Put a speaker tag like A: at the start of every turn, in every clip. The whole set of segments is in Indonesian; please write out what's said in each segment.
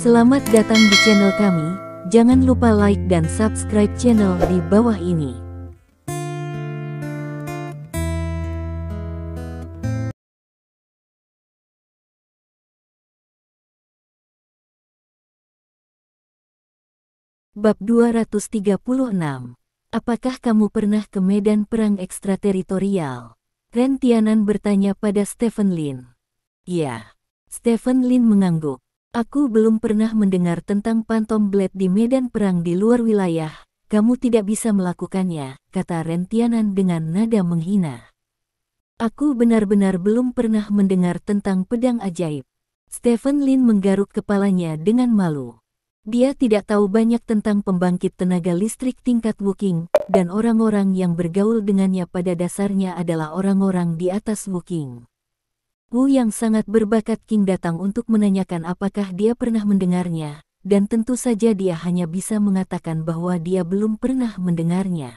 A: Selamat datang di channel kami, jangan lupa like dan subscribe channel di bawah ini. Bab 236. Apakah kamu pernah ke medan perang ekstrateritorial? Ren Tianan bertanya pada Stephen Lin. Ya. Stephen Lin mengangguk. Aku belum pernah mendengar tentang Phantom Blade di medan perang di luar wilayah. Kamu tidak bisa melakukannya, kata Ren Tianan dengan nada menghina. Aku benar-benar belum pernah mendengar tentang pedang ajaib. Stephen Lin menggaruk kepalanya dengan malu. Dia tidak tahu banyak tentang pembangkit tenaga listrik tingkat Woking, dan orang-orang yang bergaul dengannya pada dasarnya adalah orang-orang di atas Woking. Wu yang sangat berbakat King datang untuk menanyakan apakah dia pernah mendengarnya, dan tentu saja dia hanya bisa mengatakan bahwa dia belum pernah mendengarnya.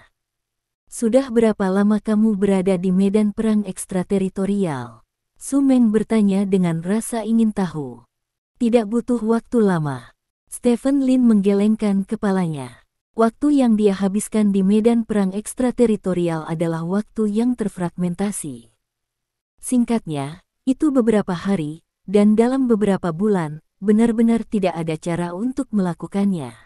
A: Sudah berapa lama kamu berada di medan perang ekstrateritorial? Su Meng bertanya dengan rasa ingin tahu. Tidak butuh waktu lama. Stephen Lin menggelengkan kepalanya. Waktu yang dia habiskan di medan perang ekstrateritorial adalah waktu yang terfragmentasi. Singkatnya, itu beberapa hari, dan dalam beberapa bulan, benar-benar tidak ada cara untuk melakukannya.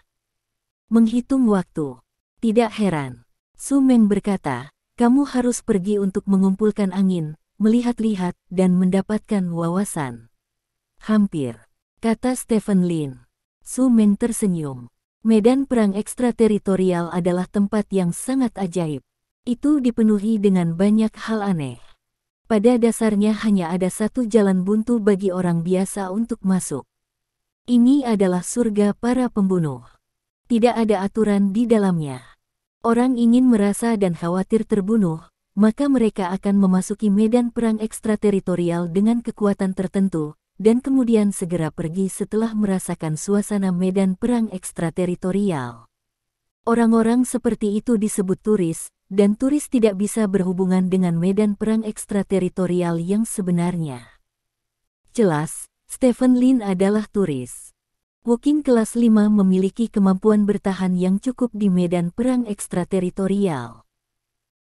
A: Menghitung waktu. Tidak heran. Su Meng berkata, kamu harus pergi untuk mengumpulkan angin, melihat-lihat, dan mendapatkan wawasan. Hampir, kata Stephen Lin. Su Meng tersenyum. Medan perang ekstrateritorial adalah tempat yang sangat ajaib. Itu dipenuhi dengan banyak hal aneh. Pada dasarnya hanya ada satu jalan buntu bagi orang biasa untuk masuk. Ini adalah surga para pembunuh. Tidak ada aturan di dalamnya. Orang ingin merasa dan khawatir terbunuh, maka mereka akan memasuki medan perang ekstrateritorial dengan kekuatan tertentu, dan kemudian segera pergi setelah merasakan suasana medan perang ekstrateritorial. Orang-orang seperti itu disebut turis, dan turis tidak bisa berhubungan dengan medan perang ekstrateritorial yang sebenarnya. Jelas, Stephen Lin adalah turis. Woking kelas 5 memiliki kemampuan bertahan yang cukup di medan perang ekstrateritorial.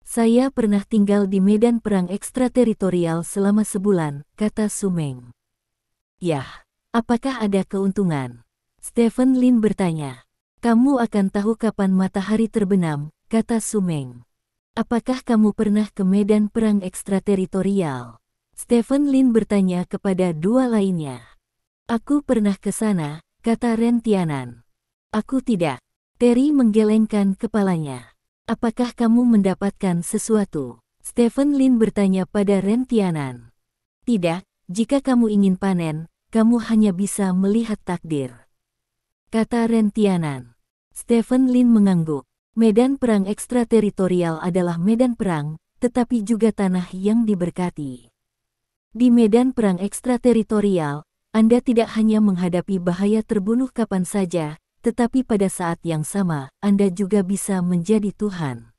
A: Saya pernah tinggal di medan perang ekstrateritorial selama sebulan, kata Su Meng. Yah, apakah ada keuntungan? Stephen Lin bertanya. Kamu akan tahu kapan matahari terbenam, kata Su Meng. Apakah kamu pernah ke medan perang ekstrateritorial? Stephen Lin bertanya kepada dua lainnya. Aku pernah ke sana, kata Ren Tianan. Aku tidak. Terry menggelengkan kepalanya. Apakah kamu mendapatkan sesuatu? Stephen Lin bertanya pada Ren Tianan. Tidak, jika kamu ingin panen, kamu hanya bisa melihat takdir, kata Ren Tianan. Stephen Lin mengangguk. Medan perang ekstrateritorial adalah medan perang, tetapi juga tanah yang diberkati. Di medan perang ekstrateritorial, Anda tidak hanya menghadapi bahaya terbunuh kapan saja, tetapi pada saat yang sama, Anda juga bisa menjadi Tuhan.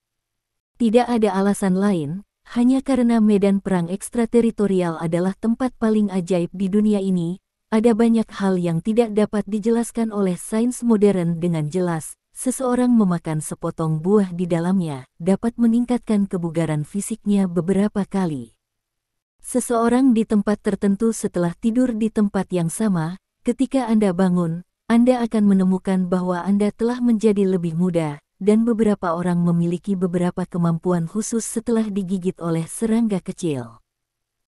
A: Tidak ada alasan lain, hanya karena medan perang ekstrateritorial adalah tempat paling ajaib di dunia ini. Ada banyak hal yang tidak dapat dijelaskan oleh sains modern dengan jelas. Seseorang memakan sepotong buah di dalamnya dapat meningkatkan kebugaran fisiknya beberapa kali. Seseorang di tempat tertentu setelah tidur di tempat yang sama, ketika Anda bangun, Anda akan menemukan bahwa Anda telah menjadi lebih muda, dan beberapa orang memiliki beberapa kemampuan khusus setelah digigit oleh serangga kecil.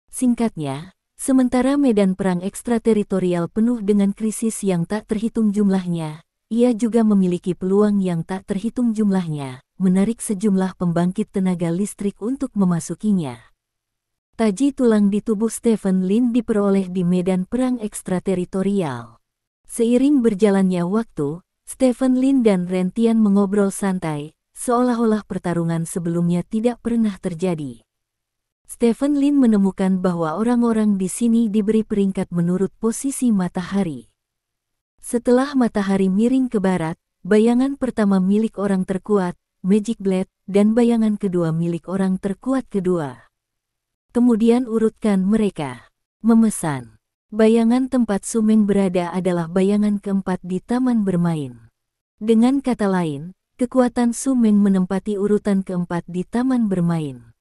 A: Singkatnya, sementara medan perang ekstrateritorial penuh dengan krisis yang tak terhitung jumlahnya, ia juga memiliki peluang yang tak terhitung jumlahnya, menarik sejumlah pembangkit tenaga listrik untuk memasukinya. Taji tulang di tubuh Stephen Lin diperoleh di medan perang ekstrateritorial. Seiring berjalannya waktu, Stephen Lin dan Ren Tian mengobrol santai, seolah-olah pertarungan sebelumnya tidak pernah terjadi. Stephen Lin menemukan bahwa orang-orang di sini diberi peringkat menurut posisi matahari. Setelah matahari miring ke barat, bayangan pertama milik orang terkuat, Magic Blade, dan bayangan kedua milik orang terkuat kedua. Kemudian urutkan mereka. Memesan. Bayangan tempat Sumeng berada adalah bayangan keempat di taman bermain. Dengan kata lain, kekuatan Sumeng menempati urutan keempat di taman bermain.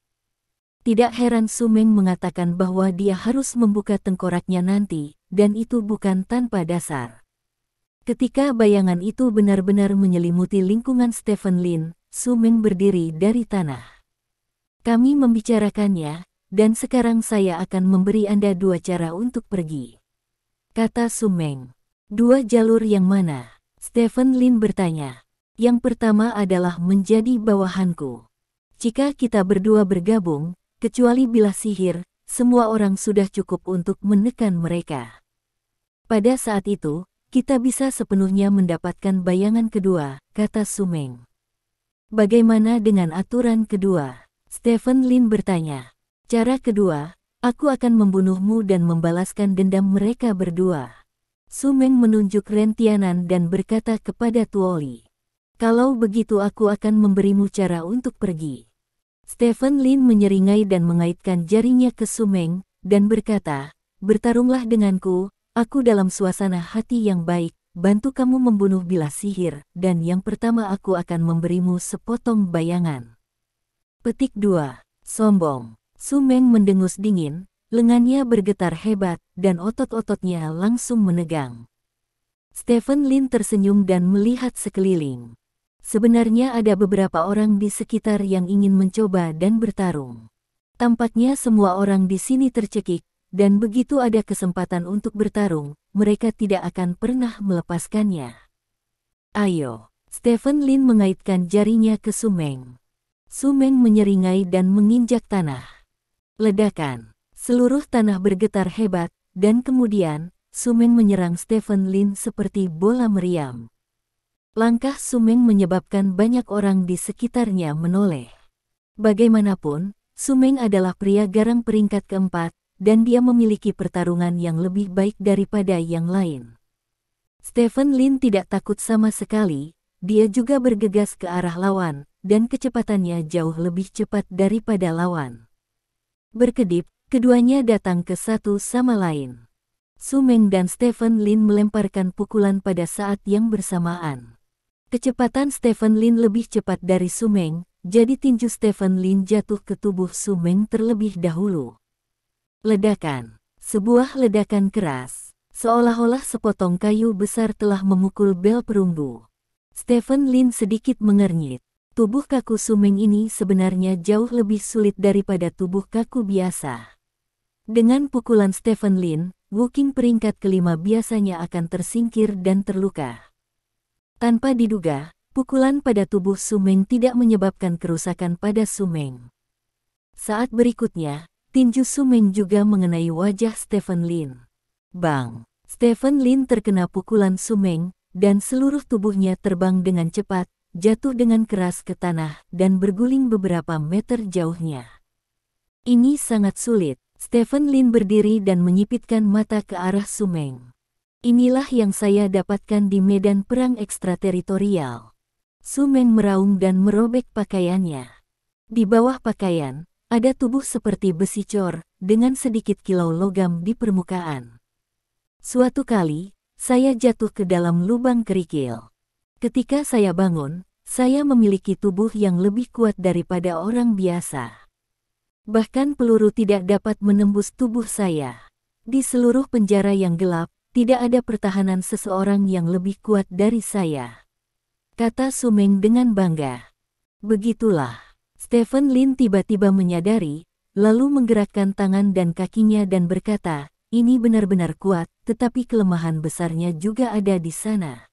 A: Tidak heran Sumeng mengatakan bahwa dia harus membuka tengkoraknya nanti, dan itu bukan tanpa dasar. Ketika bayangan itu benar-benar menyelimuti lingkungan Stephen Lin, Sumeng berdiri dari tanah. Kami membicarakannya, dan sekarang saya akan memberi Anda dua cara untuk pergi. Kata Sumeng. Dua jalur yang mana? Stephen Lin bertanya. Yang pertama adalah menjadi bawahanku. Jika kita berdua bergabung, kecuali bilah sihir, semua orang sudah cukup untuk menekan mereka. Pada saat itu, kita bisa sepenuhnya mendapatkan bayangan kedua, kata Sumeng. Bagaimana dengan aturan kedua? Stephen Lin bertanya. Cara kedua, aku akan membunuhmu dan membalaskan dendam mereka berdua. Sumeng menunjuk Rentianan dan berkata kepada Tuoli. Kalau begitu aku akan memberimu cara untuk pergi. Stephen Lin menyeringai dan mengaitkan jarinya ke Sumeng, dan berkata, bertarunglah denganku, aku dalam suasana hati yang baik, bantu kamu membunuh bilah sihir, dan yang pertama aku akan memberimu sepotong bayangan. Petik 2. Sombong. Sumeng mendengus dingin, lengannya bergetar hebat, dan otot-ototnya langsung menegang. Stephen Lin tersenyum dan melihat sekeliling. Sebenarnya ada beberapa orang di sekitar yang ingin mencoba dan bertarung. Tampaknya semua orang di sini tercekik, dan begitu ada kesempatan untuk bertarung, mereka tidak akan pernah melepaskannya. Ayo, Stephen Lin mengaitkan jarinya ke Sumeng. Sumeng menyeringai dan menginjak tanah. Ledakan. Seluruh tanah bergetar hebat, dan kemudian, Sumeng menyerang Stephen Lin seperti bola meriam. Langkah Sumeng menyebabkan banyak orang di sekitarnya menoleh. Bagaimanapun, Sumeng adalah pria garang peringkat keempat, dan dia memiliki pertarungan yang lebih baik daripada yang lain. Stephen Lin tidak takut sama sekali, dia juga bergegas ke arah lawan, dan kecepatannya jauh lebih cepat daripada lawan. Berkedip, keduanya datang ke satu sama lain. Sumeng dan Stephen Lin melemparkan pukulan pada saat yang bersamaan. Kecepatan Stephen Lin lebih cepat dari Sumeng, jadi tinju Stephen Lin jatuh ke tubuh Sumeng terlebih dahulu. Ledakan. Sebuah ledakan keras, seolah-olah sepotong kayu besar telah memukul bel perunggu. Stephen Lin sedikit mengernyit. Tubuh kaku Sumeng ini sebenarnya jauh lebih sulit daripada tubuh kaku biasa. Dengan pukulan Stephen Lin, Wuking peringkat kelima biasanya akan tersingkir dan terluka. Tanpa diduga, pukulan pada tubuh Sumeng tidak menyebabkan kerusakan pada Sumeng. Saat berikutnya, tinju Sumeng juga mengenai wajah Stephen Lin. Bang! Stephen Lin terkena pukulan Sumeng, dan seluruh tubuhnya terbang dengan cepat, jatuh dengan keras ke tanah, dan berguling beberapa meter jauhnya. Ini sangat sulit. Stephen Lin berdiri dan menyipitkan mata ke arah Sumeng. Inilah yang saya dapatkan di medan perang ekstrateritorial. Sumeng meraung dan merobek pakaiannya. Di bawah pakaian, ada tubuh seperti besi cor, dengan sedikit kilau logam di permukaan. Suatu kali, saya jatuh ke dalam lubang kerikil. Ketika saya bangun, saya memiliki tubuh yang lebih kuat daripada orang biasa. Bahkan peluru tidak dapat menembus tubuh saya. Di seluruh penjara yang gelap, tidak ada pertahanan seseorang yang lebih kuat dari saya. Kata Sumeng dengan bangga. Begitulah. Stephen Lin tiba-tiba menyadari, lalu menggerakkan tangan dan kakinya dan berkata, ini benar-benar kuat, tetapi kelemahan besarnya juga ada di sana.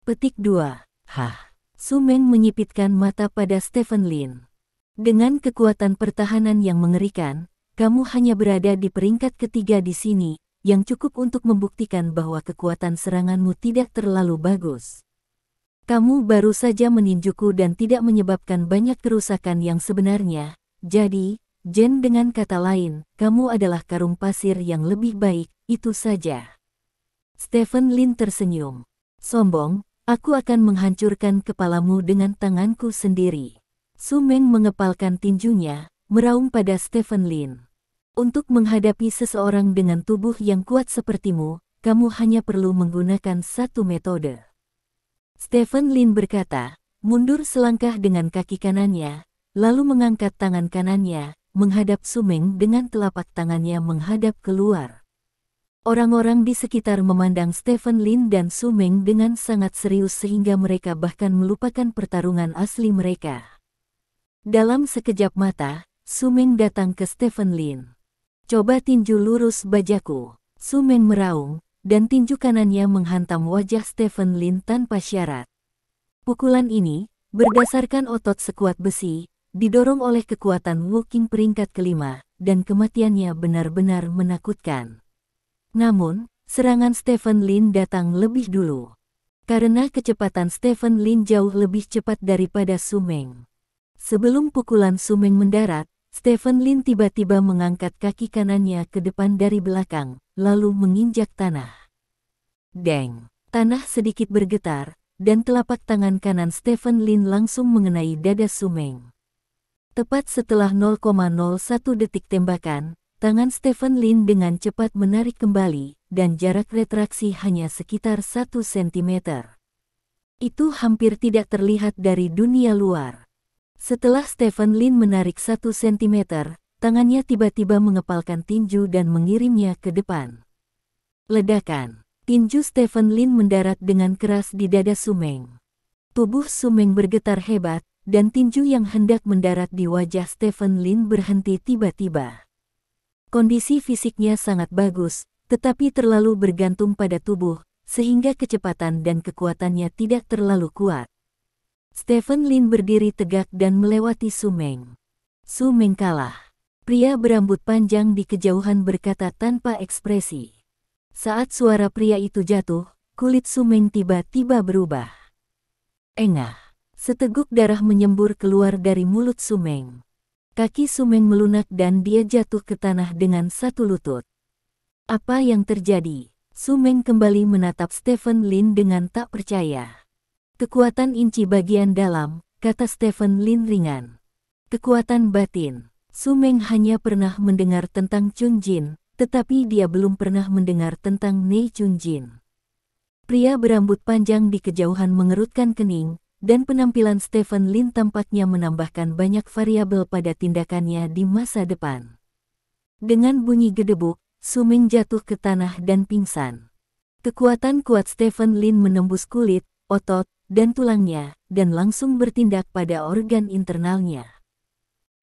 A: Petik 2. Hah. Sumeng menyipitkan mata pada Stephen Lin. Dengan kekuatan pertahanan yang mengerikan, kamu hanya berada di peringkat ketiga di sini, yang cukup untuk membuktikan bahwa kekuatan seranganmu tidak terlalu bagus. Kamu baru saja meninjuku dan tidak menyebabkan banyak kerusakan yang sebenarnya, jadi, Jen dengan kata lain, kamu adalah karung pasir yang lebih baik, itu saja. Stephen Lin tersenyum. Sombong, aku akan menghancurkan kepalamu dengan tanganku sendiri. Sumeng mengepalkan tinjunya, meraung pada Stephen Lin. Untuk menghadapi seseorang dengan tubuh yang kuat sepertimu, kamu hanya perlu menggunakan satu metode. Stephen Lin berkata, mundur selangkah dengan kaki kanannya, lalu mengangkat tangan kanannya, menghadap Su Meng dengan telapak tangannya menghadap keluar. Orang-orang di sekitar memandang Stephen Lin dan Su Meng dengan sangat serius sehingga mereka bahkan melupakan pertarungan asli mereka. Dalam sekejap mata, Su Meng datang ke Stephen Lin. Coba tinju lurus bajaku. Su Meng meraung, dan tinju kanannya menghantam wajah Stephen Lin tanpa syarat. Pukulan ini, berdasarkan otot sekuat besi, didorong oleh kekuatan Wu Qing peringkat kelima, dan kematiannya benar-benar menakutkan. Namun, serangan Stephen Lin datang lebih dulu. Karena kecepatan Stephen Lin jauh lebih cepat daripada Su Meng. Sebelum pukulan Su Meng mendarat, Stephen Lin tiba-tiba mengangkat kaki kanannya ke depan dari belakang, lalu menginjak tanah. Deng! Tanah sedikit bergetar, dan telapak tangan kanan Stephen Lin langsung mengenai dada Su Meng. Tepat setelah 0,01 detik tembakan, tangan Stephen Lin dengan cepat menarik kembali, dan jarak retraksi hanya sekitar 1 cm. Itu hampir tidak terlihat dari dunia luar. Setelah Stephen Lin menarik 1 cm, tangannya tiba-tiba mengepalkan tinju dan mengirimnya ke depan. Ledakan. Tinju Stephen Lin mendarat dengan keras di dada Su Meng. Tubuh Su Meng bergetar hebat, dan tinju yang hendak mendarat di wajah Stephen Lin berhenti tiba-tiba. Kondisi fisiknya sangat bagus, tetapi terlalu bergantung pada tubuh, sehingga kecepatan dan kekuatannya tidak terlalu kuat. Stephen Lin berdiri tegak dan melewati Su Meng. Su Meng kalah. Pria berambut panjang di kejauhan berkata tanpa ekspresi. Saat suara pria itu jatuh, kulit Su Meng tiba-tiba berubah. Engah. Seteguk darah menyembur keluar dari mulut Su Meng. Kaki Su Meng melunak dan dia jatuh ke tanah dengan satu lutut. Apa yang terjadi? Su Meng kembali menatap Stephen Lin dengan tak percaya. Kekuatan inci bagian dalam, kata Stephen Lin ringan. Kekuatan batin. Su Meng hanya pernah mendengar tentang Chun Jin, tetapi dia belum pernah mendengar tentang Nei Chun Jin. Pria berambut panjang di kejauhan mengerutkan kening, dan penampilan Stephen Lin tampaknya menambahkan banyak variabel pada tindakannya di masa depan. Dengan bunyi gedebuk, Su Meng jatuh ke tanah dan pingsan. Kekuatan kuat Stephen Lin menembus kulit, otot, dan tulangnya, dan langsung bertindak pada organ internalnya.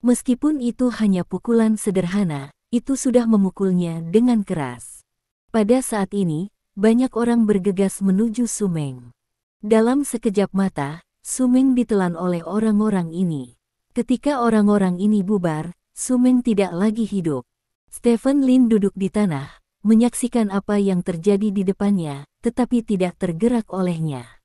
A: Meskipun itu hanya pukulan sederhana, itu sudah memukulnya dengan keras. Pada saat ini, banyak orang bergegas menuju Su Meng. Dalam sekejap mata, Su Meng ditelan oleh orang-orang ini. Ketika orang-orang ini bubar, Su Meng tidak lagi hidup. Stephen Lin duduk di tanah, menyaksikan apa yang terjadi di depannya, tetapi tidak tergerak olehnya.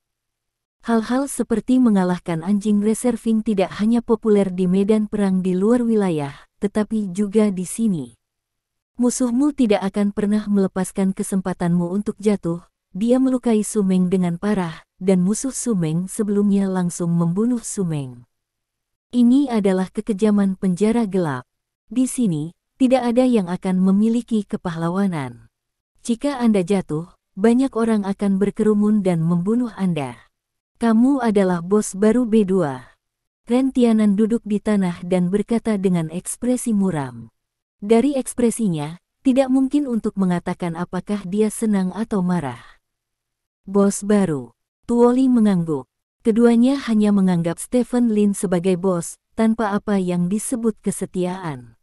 A: Hal-hal seperti mengalahkan anjing reserving tidak hanya populer di medan perang di luar wilayah, tetapi juga di sini. Musuhmu tidak akan pernah melepaskan kesempatanmu untuk jatuh. Dia melukai Su Meng dengan parah, dan musuh Su Meng sebelumnya langsung membunuh Su Meng. Ini adalah kekejaman penjara gelap. Di sini, tidak ada yang akan memiliki kepahlawanan. Jika Anda jatuh, banyak orang akan berkerumun dan membunuh Anda. Kamu adalah bos baru B2. Ren Tianan duduk di tanah dan berkata dengan ekspresi muram. Dari ekspresinya, tidak mungkin untuk mengatakan apakah dia senang atau marah. Bos baru. Tuoli mengangguk. Keduanya hanya menganggap Stephen Lin sebagai bos, tanpa apa yang disebut kesetiaan.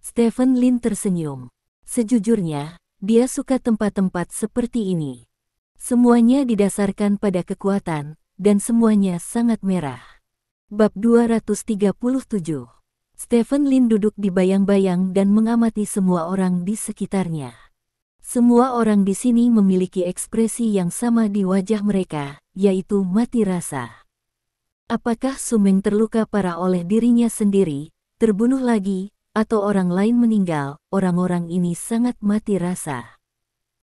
A: Stephen Lin tersenyum. Sejujurnya, dia suka tempat-tempat seperti ini. Semuanya didasarkan pada kekuatan, dan semuanya sangat merah. Bab 237. Stephen Lin duduk di bayang-bayang dan mengamati semua orang di sekitarnya. Semua orang di sini memiliki ekspresi yang sama di wajah mereka, yaitu mati rasa. Apakah Su Meng terluka parah oleh dirinya sendiri, terbunuh lagi, atau orang lain meninggal? Orang-orang ini sangat mati rasa.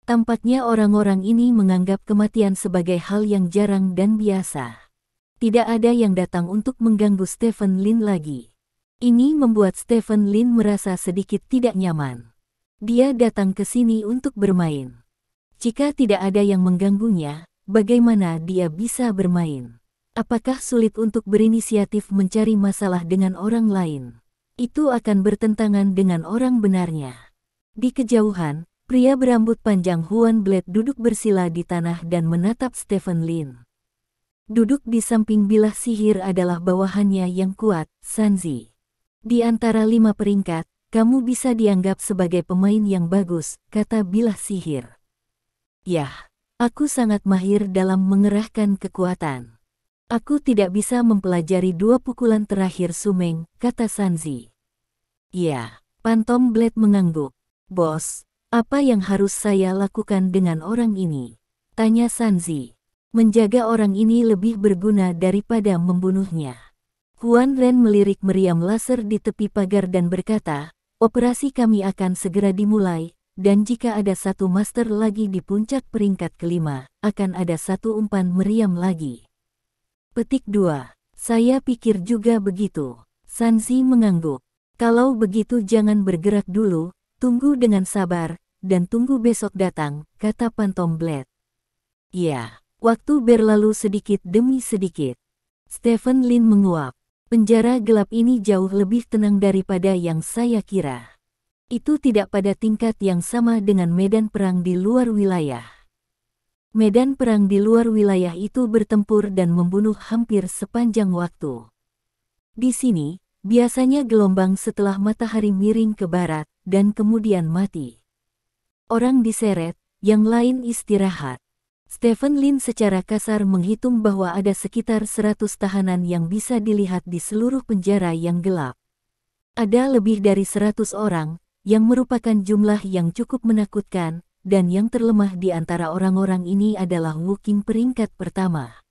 A: Tampaknya orang-orang ini menganggap kematian sebagai hal yang jarang dan biasa. Tidak ada yang datang untuk mengganggu Stephen Lin lagi. Ini membuat Stephen Lin merasa sedikit tidak nyaman. Dia datang ke sini untuk bermain. Jika tidak ada yang mengganggunya, bagaimana dia bisa bermain? Apakah sulit untuk berinisiatif mencari masalah dengan orang lain? Itu akan bertentangan dengan orang benarnya. Di kejauhan, pria berambut panjang Huan Blade duduk bersila di tanah dan menatap Stephen Lin. Duduk di samping bilah sihir adalah bawahannya yang kuat, Sanzi. Di antara 5 peringkat, kamu bisa dianggap sebagai pemain yang bagus, kata bilah sihir. Yah, aku sangat mahir dalam mengerahkan kekuatan. Aku tidak bisa mempelajari 2 pukulan terakhir Sumeng, kata Sanzi. Ya, Phantom Blade mengangguk. Bos, apa yang harus saya lakukan dengan orang ini? Tanya Sanzi. Menjaga orang ini lebih berguna daripada membunuhnya. Huan Ren melirik meriam laser di tepi pagar dan berkata, operasi kami akan segera dimulai, dan jika ada 1 master lagi di puncak peringkat kelima, akan ada 1 umpan meriam lagi. Petik 2. Saya pikir juga begitu. Sanzi mengangguk. Kalau begitu jangan bergerak dulu, tunggu dengan sabar, dan tunggu besok datang, kata Phantom Blade. Ya, waktu berlalu sedikit demi sedikit. Stephen Lin menguap. Penjara gelap ini jauh lebih tenang daripada yang saya kira. Itu tidak pada tingkat yang sama dengan medan perang di luar wilayah. Medan perang di luar wilayah itu bertempur dan membunuh hampir sepanjang waktu. Di sini, biasanya gelombang setelah matahari miring ke barat, dan kemudian mati. Orang diseret, yang lain istirahat. Stephen Lin secara kasar menghitung bahwa ada sekitar 100 tahanan yang bisa dilihat di seluruh penjara yang gelap. Ada lebih dari 100 orang, yang merupakan jumlah yang cukup menakutkan, dan yang terlemah di antara orang-orang ini adalah Wuking peringkat pertama.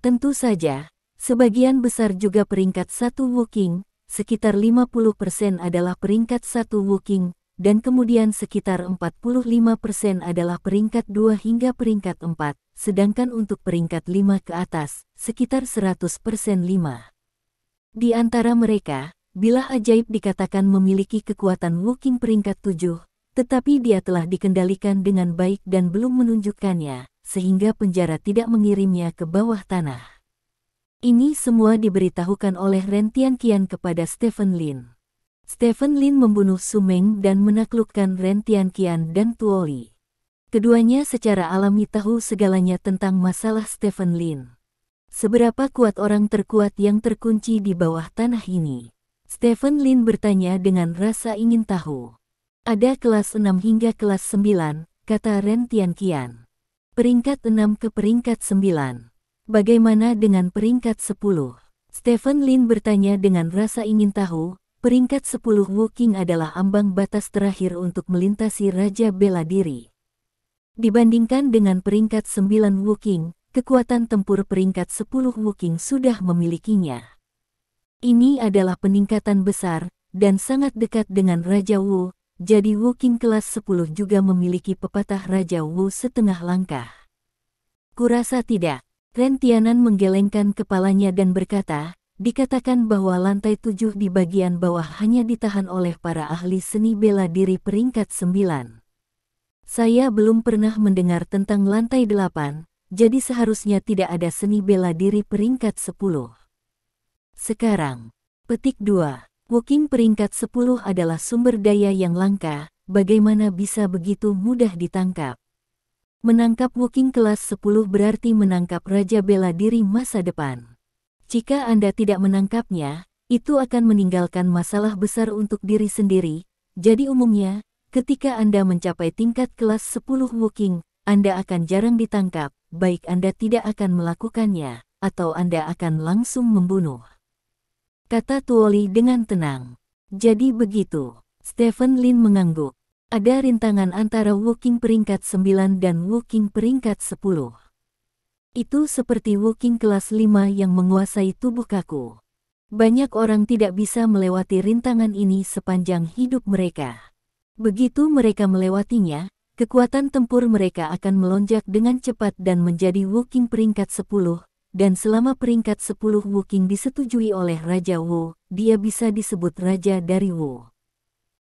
A: Tentu saja, sebagian besar juga peringkat 1 Wuking, sekitar 50% adalah peringkat 1 Wuking, dan kemudian sekitar 45% adalah peringkat 2 hingga peringkat 4, sedangkan untuk peringkat 5 ke atas, sekitar 100% 5. Di antara mereka, bilah ajaib dikatakan memiliki kekuatan Wuking peringkat 7, tetapi dia telah dikendalikan dengan baik dan belum menunjukkannya, sehingga penjara tidak mengirimnya ke bawah tanah. Ini semua diberitahukan oleh Ren Tianqian kepada Stephen Lin. Stephen Lin membunuh Sumeng dan menaklukkan Ren Tianqian dan Tuoli. Keduanya secara alami tahu segalanya tentang masalah Stephen Lin. Seberapa kuat orang terkuat yang terkunci di bawah tanah ini? Stephen Lin bertanya dengan rasa ingin tahu. Ada kelas 6 hingga kelas 9, kata Ren Tianqian. Peringkat 6 ke peringkat 9. Bagaimana dengan peringkat 10? Stephen Lin bertanya dengan rasa ingin tahu. Peringkat 10 Wuking adalah ambang batas terakhir untuk melintasi Raja Bela Diri. Dibandingkan dengan peringkat 9 Wuking, kekuatan tempur peringkat 10 Wuking sudah memilikinya. Ini adalah peningkatan besar, dan sangat dekat dengan Raja Wu. Jadi Wuking kelas 10 juga memiliki pepatah Raja Wu setengah langkah. Kurasa tidak. Ren Tianan menggelengkan kepalanya dan berkata, dikatakan bahwa lantai 7 di bagian bawah hanya ditahan oleh para ahli seni bela diri peringkat 9. Saya belum pernah mendengar tentang lantai 8, jadi seharusnya tidak ada seni bela diri peringkat 10. Sekarang, petik 2. Wuking peringkat 10 adalah sumber daya yang langka, bagaimana bisa begitu mudah ditangkap? Menangkap Wuking kelas 10 berarti menangkap Raja Bela Diri masa depan. Jika Anda tidak menangkapnya, itu akan meninggalkan masalah besar untuk diri sendiri. Jadi umumnya, ketika Anda mencapai tingkat kelas 10 Wuking, Anda akan jarang ditangkap, baik Anda tidak akan melakukannya, atau Anda akan langsung membunuh. Kata Tuoli dengan tenang. Jadi begitu. Stephen Lin mengangguk. Ada rintangan antara Wuking peringkat 9 dan Wuking peringkat 10. Itu seperti Wuking kelas 5 yang menguasai tubuh kaku. Banyak orang tidak bisa melewati rintangan ini sepanjang hidup mereka. Begitu mereka melewatinya, kekuatan tempur mereka akan melonjak dengan cepat dan menjadi Wuking peringkat 10, dan selama peringkat 10 Wuking disetujui oleh Raja Wu, dia bisa disebut Raja dari Wu.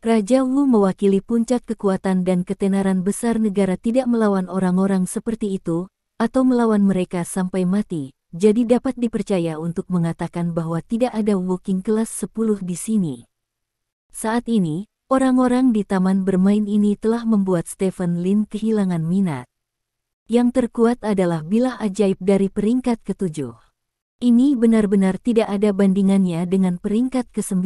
A: Raja Wu mewakili puncak kekuatan dan ketenaran besar negara tidak melawan orang-orang seperti itu, atau melawan mereka sampai mati, jadi dapat dipercaya untuk mengatakan bahwa tidak ada Wuking kelas 10 di sini. Saat ini, orang-orang di taman bermain ini telah membuat Stephen Lin kehilangan minat. Yang terkuat adalah bilah ajaib dari peringkat ke-7. Ini benar-benar tidak ada bandingannya dengan peringkat ke-9.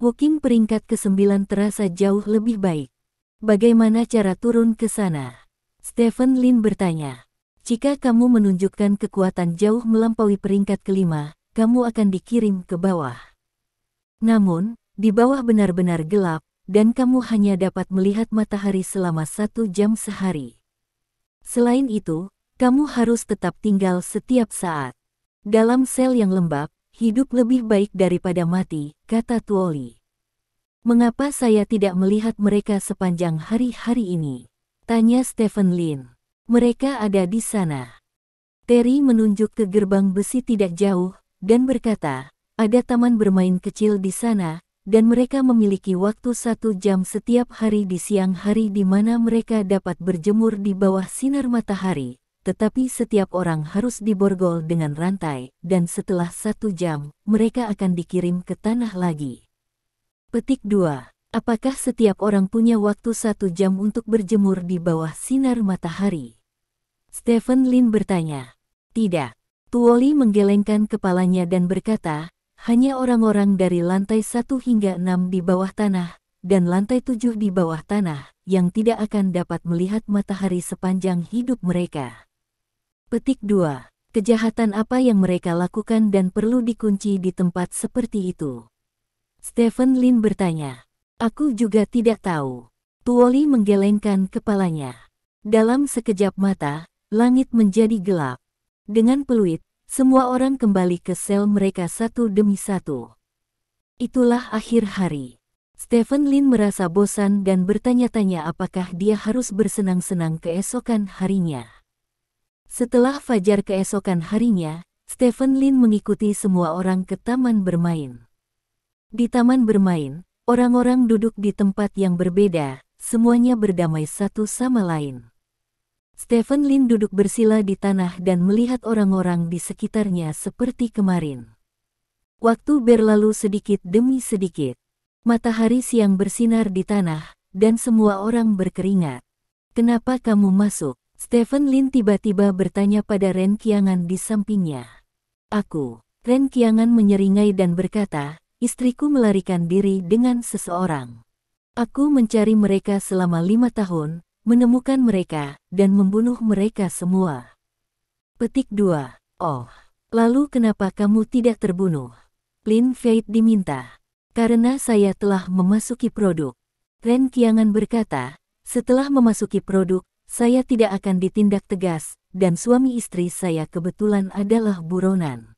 A: Wuking peringkat ke-9 terasa jauh lebih baik. Bagaimana cara turun ke sana? Stephen Lin bertanya. Jika kamu menunjukkan kekuatan jauh melampaui peringkat ke-5, kamu akan dikirim ke bawah. Namun, di bawah benar-benar gelap, dan kamu hanya dapat melihat matahari selama 1 jam sehari. Selain itu, kamu harus tetap tinggal setiap saat. Dalam sel yang lembab, hidup lebih baik daripada mati, kata Tuoli. Mengapa saya tidak melihat mereka sepanjang hari-hari ini? Tanya Stephen Lin. Mereka ada di sana. Terry menunjuk ke gerbang besi tidak jauh, dan berkata, ada taman bermain kecil di sana, dan mereka memiliki waktu 1 jam setiap hari di siang hari di mana mereka dapat berjemur di bawah sinar matahari, tetapi setiap orang harus diborgol dengan rantai, dan setelah 1 jam, mereka akan dikirim ke tanah lagi. Petik 2. Apakah setiap orang punya waktu 1 jam untuk berjemur di bawah sinar matahari? Stephen Lin bertanya. Tidak. Tuoli menggelengkan kepalanya dan berkata, hanya orang-orang dari lantai 1 hingga 6 di bawah tanah, dan lantai 7 di bawah tanah, yang tidak akan dapat melihat matahari sepanjang hidup mereka. Petik 2. Kejahatan apa yang mereka lakukan dan perlu dikunci di tempat seperti itu? Stephen Lin bertanya. Aku juga tidak tahu. Tuoli menggelengkan kepalanya. Dalam sekejap mata, langit menjadi gelap. Dengan peluit, semua orang kembali ke sel mereka satu demi satu. Itulah akhir hari. Stephen Lin merasa bosan dan bertanya-tanya apakah dia harus bersenang-senang keesokan harinya. Setelah fajar keesokan harinya, Stephen Lin mengikuti semua orang ke taman bermain. Di taman bermain, orang-orang duduk di tempat yang berbeda, semuanya berdamai satu sama lain. Stephen Lin duduk bersila di tanah dan melihat orang-orang di sekitarnya seperti kemarin. Waktu berlalu sedikit demi sedikit. Matahari siang bersinar di tanah, dan semua orang berkeringat. Kenapa kamu masuk? Stephen Lin tiba-tiba bertanya pada Ren Qiangan di sampingnya. Aku. Ren Qiangan menyeringai dan berkata, istriku melarikan diri dengan seseorang. Aku mencari mereka selama 5 tahun, menemukan mereka, dan membunuh mereka semua. Petik 2. Oh, lalu kenapa kamu tidak terbunuh? Lin Feit diminta. Karena saya telah memasuki produk. Ren Qiangan berkata, setelah memasuki produk, saya tidak akan ditindak tegas, dan suami istri saya kebetulan adalah buronan.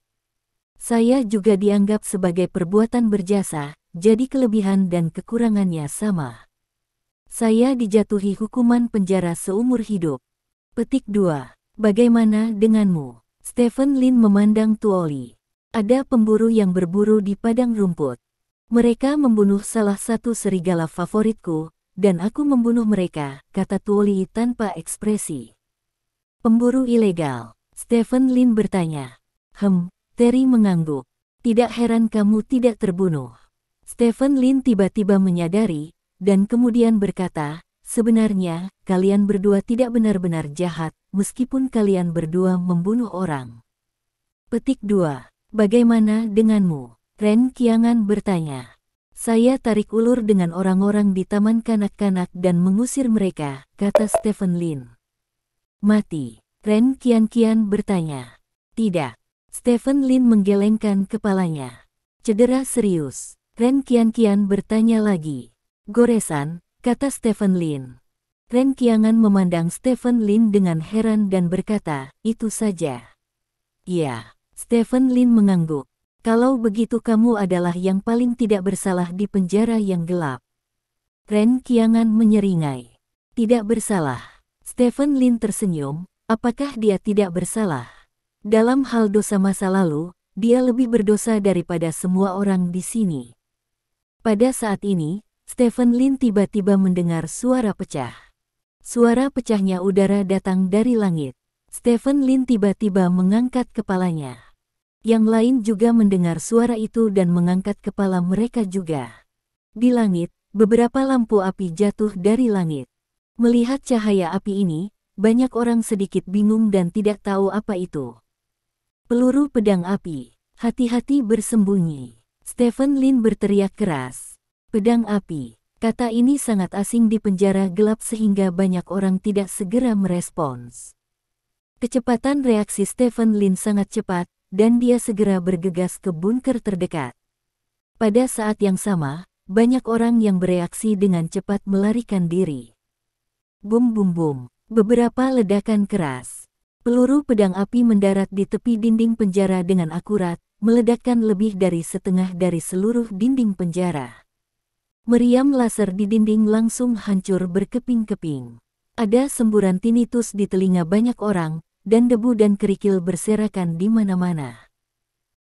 A: Saya juga dianggap sebagai perbuatan berjasa, jadi kelebihan dan kekurangannya sama. Saya dijatuhi hukuman penjara seumur hidup. Petik 2. Bagaimana denganmu? Stephen Lin memandang Tuoli. Ada pemburu yang berburu di padang rumput. Mereka membunuh salah satu serigala favoritku, dan aku membunuh mereka, kata Tuoli tanpa ekspresi. Pemburu ilegal. Stephen Lin bertanya. Terry mengangguk. Tidak heran kamu tidak terbunuh. Stephen Lin tiba-tiba menyadari, dan kemudian berkata, sebenarnya, kalian berdua tidak benar-benar jahat, meskipun kalian berdua membunuh orang. Petik 2. Bagaimana denganmu? Ren Qiangan bertanya. Saya tarik ulur dengan orang-orang di taman kanak-kanak dan mengusir mereka, kata Stephen Lin. Mati. Ren Qianqian bertanya. Tidak. Stephen Lin menggelengkan kepalanya. Cedera serius. Ren Qianqian bertanya lagi. Goresan, kata Stephen Lin. Ren Qiangan memandang Stephen Lin dengan heran dan berkata, itu saja. Ya, Stephen Lin mengangguk. Kalau begitu kamu adalah yang paling tidak bersalah di penjara yang gelap. Ren Qiangan menyeringai. Tidak bersalah. Stephen Lin tersenyum, apakah dia tidak bersalah? Dalam hal dosa masa lalu, dia lebih berdosa daripada semua orang di sini. Pada saat ini, Stephen Lin tiba-tiba mendengar suara pecah. Suara pecahnya udara datang dari langit. Stephen Lin tiba-tiba mengangkat kepalanya. Yang lain juga mendengar suara itu dan mengangkat kepala mereka juga. Di langit, beberapa lampu api jatuh dari langit. Melihat cahaya api ini, banyak orang sedikit bingung dan tidak tahu apa itu. Peluru pedang api. Hati-hati bersembunyi. Stephen Lin berteriak keras. Pedang api. Kata ini sangat asing di penjara gelap sehingga banyak orang tidak segera merespons. Kecepatan reaksi Stephen Lin sangat cepat, dan dia segera bergegas ke bunker terdekat. Pada saat yang sama, banyak orang yang bereaksi dengan cepat melarikan diri. Bum bum bum. Beberapa ledakan keras. Peluru pedang api mendarat di tepi dinding penjara dengan akurat, meledakkan lebih dari setengah dari seluruh dinding penjara. Meriam laser di dinding langsung hancur berkeping-keping. Ada semburan tinnitus di telinga banyak orang, dan debu dan kerikil berserakan di mana-mana.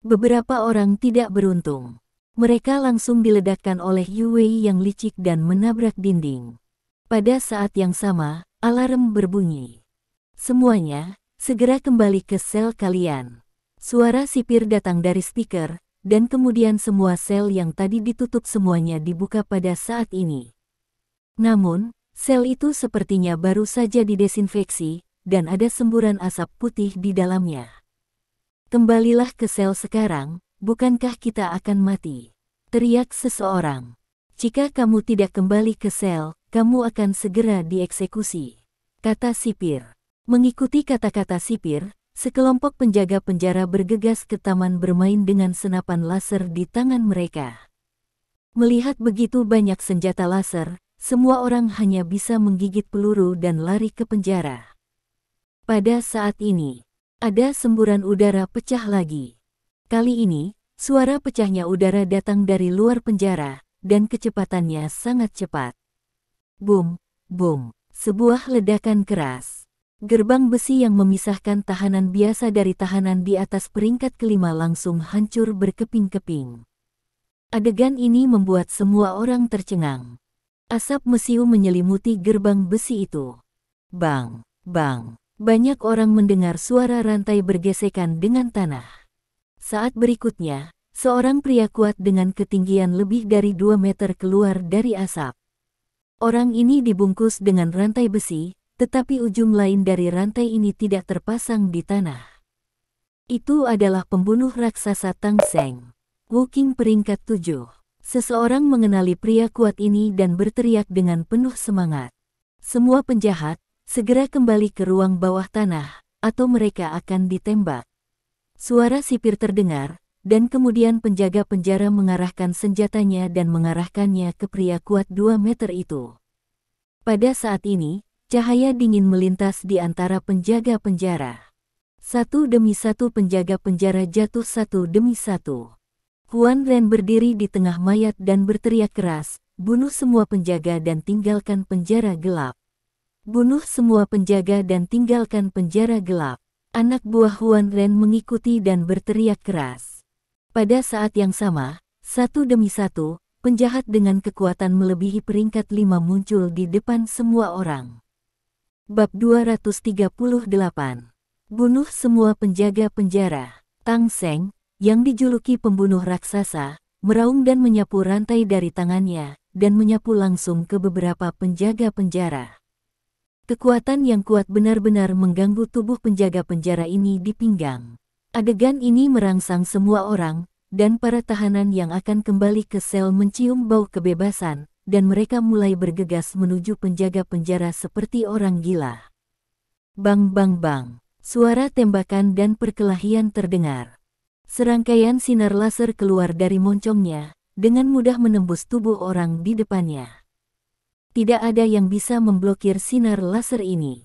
A: Beberapa orang tidak beruntung. Mereka langsung diledakkan oleh Yu Wei yang licik dan menabrak dinding. Pada saat yang sama, alarm berbunyi. Semuanya, segera kembali ke sel kalian. Suara sipir datang dari speaker, dan kemudian semua sel yang tadi ditutup semuanya dibuka pada saat ini. Namun, sel itu sepertinya baru saja didesinfeksi, dan ada semburan asap putih di dalamnya. Kembalilah ke sel sekarang, bukankah kita akan mati? Teriak seseorang. Jika kamu tidak kembali ke sel, kamu akan segera dieksekusi, kata sipir. Mengikuti kata-kata sipir, sekelompok penjaga penjara bergegas ke taman bermain dengan senapan laser di tangan mereka. Melihat begitu banyak senjata laser, semua orang hanya bisa menggigit peluru dan lari ke penjara. Pada saat ini, ada semburan udara pecah lagi. Kali ini, suara pecahnya udara datang dari luar penjara, dan kecepatannya sangat cepat. Boom, boom, sebuah ledakan keras. Gerbang besi yang memisahkan tahanan biasa dari tahanan di atas peringkat kelima langsung hancur berkeping-keping. Adegan ini membuat semua orang tercengang. Asap mesiu menyelimuti gerbang besi itu. Bang, bang. Banyak orang mendengar suara rantai bergesekan dengan tanah. Saat berikutnya, seorang pria kuat dengan ketinggian lebih dari 2 meter keluar dari asap. Orang ini dibungkus dengan rantai besi, tetapi ujung lain dari rantai ini tidak terpasang di tanah. Itu adalah pembunuh raksasa Tang Seng. Wuking peringkat 7. Seseorang mengenali pria kuat ini dan berteriak dengan penuh semangat. Semua penjahat, segera kembali ke ruang bawah tanah, atau mereka akan ditembak. Suara sipir terdengar, dan kemudian penjaga penjara mengarahkan senjatanya dan mengarahkannya ke pria kuat 2 meter itu. Pada saat ini, cahaya dingin melintas di antara penjaga penjara. Satu demi satu penjaga penjara jatuh satu demi satu. Huan Ren berdiri di tengah mayat dan berteriak keras, bunuh semua penjaga dan tinggalkan penjara gelap. Bunuh semua penjaga dan tinggalkan penjara gelap. Anak buah Huan Ren mengikuti dan berteriak keras. Pada saat yang sama, satu demi satu, penjahat dengan kekuatan melebihi peringkat 5 muncul di depan semua orang. Bab 238. Bunuh semua penjaga penjara. Tang Seng, yang dijuluki pembunuh raksasa, meraung dan menyapu rantai dari tangannya, dan menyapu langsung ke beberapa penjaga penjara. Kekuatan yang kuat benar-benar mengganggu tubuh penjaga penjara ini di pinggang. Adegan ini merangsang semua orang, dan para tahanan yang akan kembali ke sel mencium bau kebebasan, dan mereka mulai bergegas menuju penjaga penjara seperti orang gila. Bang bang bang, suara tembakan dan perkelahian terdengar. Serangkaian sinar laser keluar dari moncongnya, dengan mudah menembus tubuh orang di depannya. Tidak ada yang bisa memblokir sinar laser ini.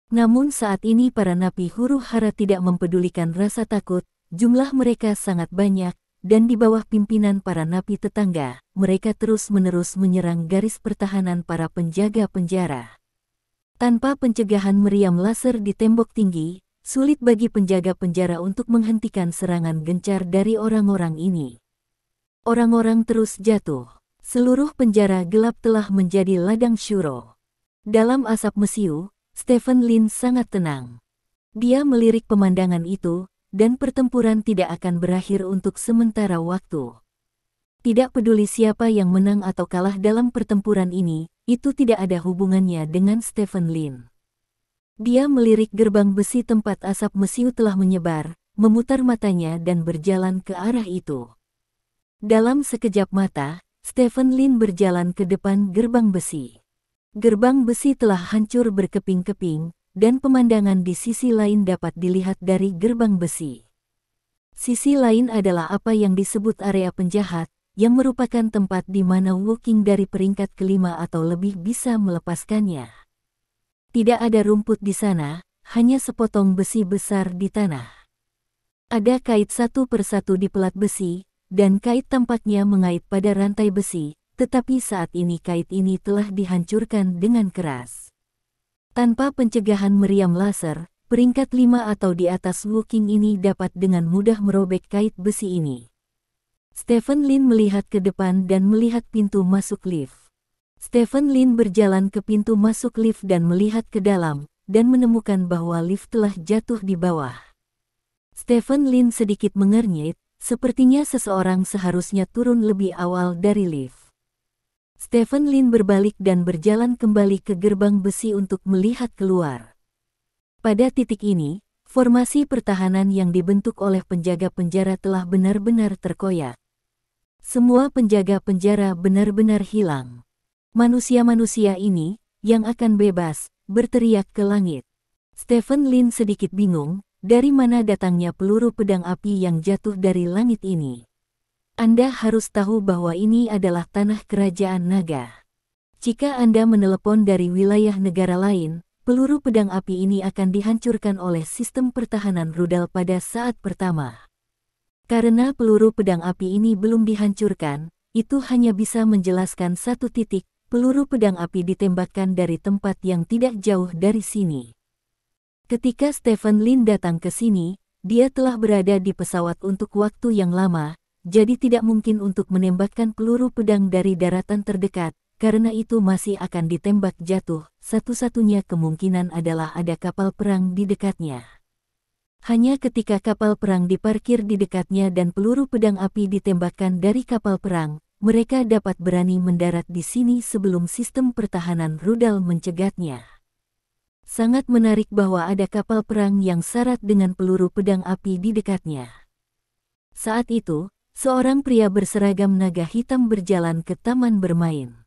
A: Namun saat ini para napi huru hara tidak mempedulikan rasa takut, jumlah mereka sangat banyak, dan di bawah pimpinan para napi tetangga, mereka terus-menerus menyerang garis pertahanan para penjaga penjara. Tanpa pencegahan meriam laser di tembok tinggi, Sulit bagi penjaga penjara untuk menghentikan serangan gencar dari orang-orang ini. Orang-orang terus jatuh. Seluruh penjara gelap telah menjadi ladang syuro. Dalam asap mesiu, Stephen Lin sangat tenang. Dia melirik pemandangan itu, dan pertempuran tidak akan berakhir untuk sementara waktu. Tidak peduli siapa yang menang atau kalah dalam pertempuran ini, itu tidak ada hubungannya dengan Stephen Lin. Dia melirik gerbang besi tempat asap mesiu telah menyebar, memutar matanya dan berjalan ke arah itu. Dalam sekejap mata, Stephen Lin berjalan ke depan gerbang besi. Gerbang besi telah hancur berkeping-keping, dan pemandangan di sisi lain dapat dilihat dari gerbang besi. Sisi lain adalah apa yang disebut area penjahat, yang merupakan tempat di mana Woking dari peringkat kelima atau lebih bisa melepaskannya. Tidak ada rumput di sana, hanya sepotong besi besar di tanah. Ada kait satu persatu di pelat besi, dan kait tampaknya mengait pada rantai besi, tetapi saat ini kait ini telah dihancurkan dengan keras. Tanpa pencegahan meriam laser, peringkat 5 atau di atas Woking ini dapat dengan mudah merobek kait besi ini. Stephen Lin melihat ke depan dan melihat pintu masuk lift. Stephen Lin berjalan ke pintu masuk lift dan melihat ke dalam, dan menemukan bahwa lift telah jatuh di bawah. Stephen Lin sedikit mengernyit, sepertinya seseorang seharusnya turun lebih awal dari lift. Stephen Lin berbalik dan berjalan kembali ke gerbang besi untuk melihat keluar. Pada titik ini, formasi pertahanan yang dibentuk oleh penjaga penjara telah benar-benar terkoyak. Semua penjaga penjara benar-benar hilang. Manusia-manusia ini, yang akan bebas, berteriak ke langit. Stephen Lin sedikit bingung, dari mana datangnya peluru pedang api yang jatuh dari langit ini. Anda harus tahu bahwa ini adalah tanah kerajaan naga. Jika Anda menelepon dari wilayah negara lain, peluru pedang api ini akan dihancurkan oleh sistem pertahanan rudal pada saat pertama. Karena peluru pedang api ini belum dihancurkan, itu hanya bisa menjelaskan satu titik, peluru pedang api ditembakkan dari tempat yang tidak jauh dari sini. Ketika Stephen Lin datang ke sini, dia telah berada di pesawat untuk waktu yang lama, jadi tidak mungkin untuk menembakkan peluru pedang dari daratan terdekat, karena itu masih akan ditembak jatuh. Satu-satunya kemungkinan adalah ada kapal perang di dekatnya. Hanya ketika kapal perang diparkir di dekatnya dan peluru pedang api ditembakkan dari kapal perang, mereka dapat berani mendarat di sini sebelum sistem pertahanan rudal mencegatnya. Sangat menarik bahwa ada kapal perang yang syarat dengan peluru pedang api di dekatnya. Saat itu, seorang pria berseragam naga hitam berjalan ke taman bermain.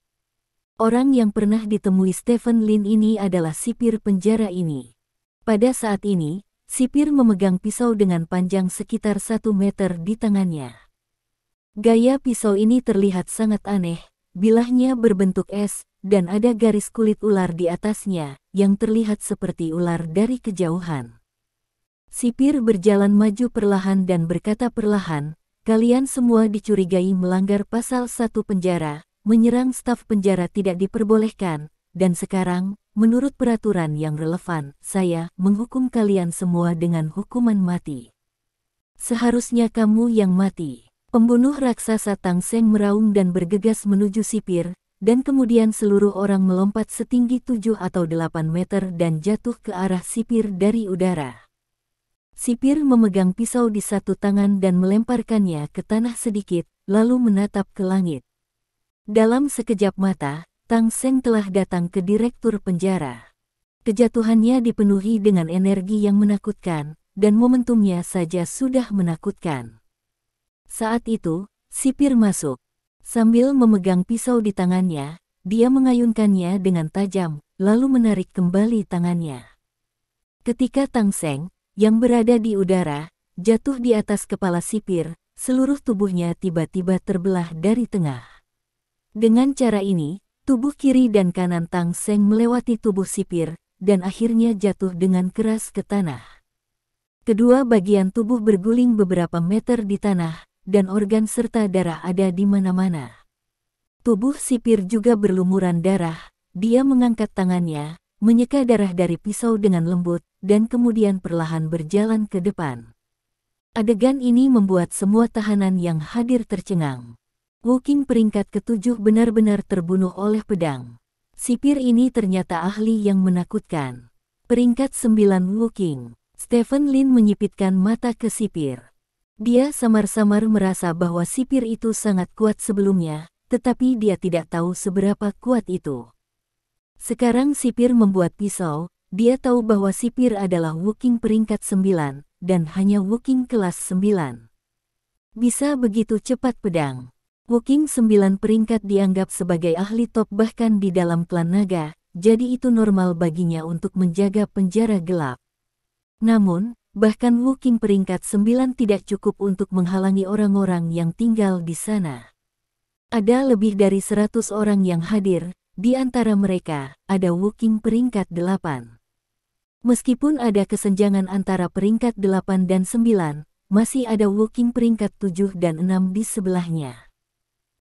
A: Orang yang pernah ditemui Stephen Lin ini adalah sipir penjara ini. Pada saat ini, sipir memegang pisau dengan panjang sekitar 1 meter di tangannya. Gaya pisau ini terlihat sangat aneh, bilahnya berbentuk es, dan ada garis kulit ular di atasnya, yang terlihat seperti ular dari kejauhan. Sipir berjalan maju perlahan dan berkata perlahan, "Kalian semua dicurigai melanggar pasal 1 penjara, menyerang staf penjara tidak diperbolehkan, dan sekarang, menurut peraturan yang relevan, saya menghukum kalian semua dengan hukuman mati. Seharusnya kamu yang mati." Pembunuh raksasa Tang Seng meraung dan bergegas menuju sipir, dan kemudian seluruh orang melompat setinggi 7 atau 8 meter dan jatuh ke arah sipir dari udara. Sipir memegang pisau di satu tangan dan melemparkannya ke tanah sedikit, lalu menatap ke langit. Dalam sekejap mata, Tang Seng telah datang ke direktur penjara. Kejatuhannya dipenuhi dengan energi yang menakutkan, dan momentumnya saja sudah menakutkan. Saat itu, sipir masuk. Sambil memegang pisau di tangannya, dia mengayunkannya dengan tajam, lalu menarik kembali tangannya. Ketika Tang Seng, yang berada di udara, jatuh di atas kepala sipir, seluruh tubuhnya tiba-tiba terbelah dari tengah. Dengan cara ini, tubuh kiri dan kanan Tang Seng melewati tubuh sipir, dan akhirnya jatuh dengan keras ke tanah. Kedua bagian tubuh berguling beberapa meter di tanah, dan organ serta darah ada di mana-mana. Tubuh sipir juga berlumuran darah, dia mengangkat tangannya, menyeka darah dari pisau dengan lembut, dan kemudian perlahan berjalan ke depan. Adegan ini membuat semua tahanan yang hadir tercengang. Wu Qing peringkat ke-7 benar-benar terbunuh oleh pedang. Sipir ini ternyata ahli yang menakutkan. Peringkat 9 Wu Qing. Stephen Lin menyipitkan mata ke sipir. Dia samar-samar merasa bahwa sipir itu sangat kuat sebelumnya, tetapi dia tidak tahu seberapa kuat itu. Sekarang sipir membuat pisau, dia tahu bahwa sipir adalah Wu Qing peringkat 9, dan hanya Wu Qing kelas 9. Bisa begitu cepat pedang. Wu Qing 9 peringkat dianggap sebagai ahli top bahkan di dalam klan naga, jadi itu normal baginya untuk menjaga penjara gelap. Namun, bahkan Wu Qing peringkat 9 tidak cukup untuk menghalangi orang-orang yang tinggal di sana. Ada lebih dari 100 orang yang hadir, di antara mereka, ada Wu Qing peringkat 8. Meskipun ada kesenjangan antara peringkat 8 dan 9, masih ada Wu Qing peringkat 7 dan 6 di sebelahnya.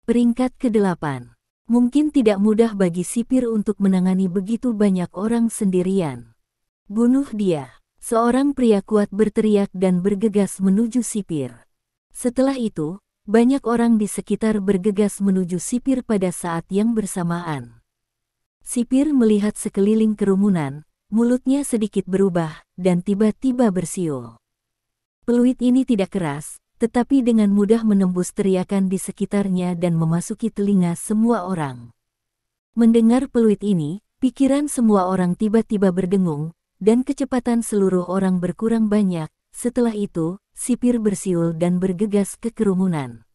A: Peringkat ke-8. Mungkin tidak mudah bagi sipir untuk menangani begitu banyak orang sendirian. Bunuh dia. Seorang pria kuat berteriak dan bergegas menuju sipir. Setelah itu, banyak orang di sekitar bergegas menuju sipir pada saat yang bersamaan. Sipir melihat sekeliling kerumunan, mulutnya sedikit berubah, dan tiba-tiba bersiul. Peluit ini tidak keras, tetapi dengan mudah menembus teriakan di sekitarnya dan memasuki telinga semua orang. Mendengar peluit ini, pikiran semua orang tiba-tiba berdengung, dan kecepatan seluruh orang berkurang banyak. Setelah itu, sipir bersiul dan bergegas ke kerumunan.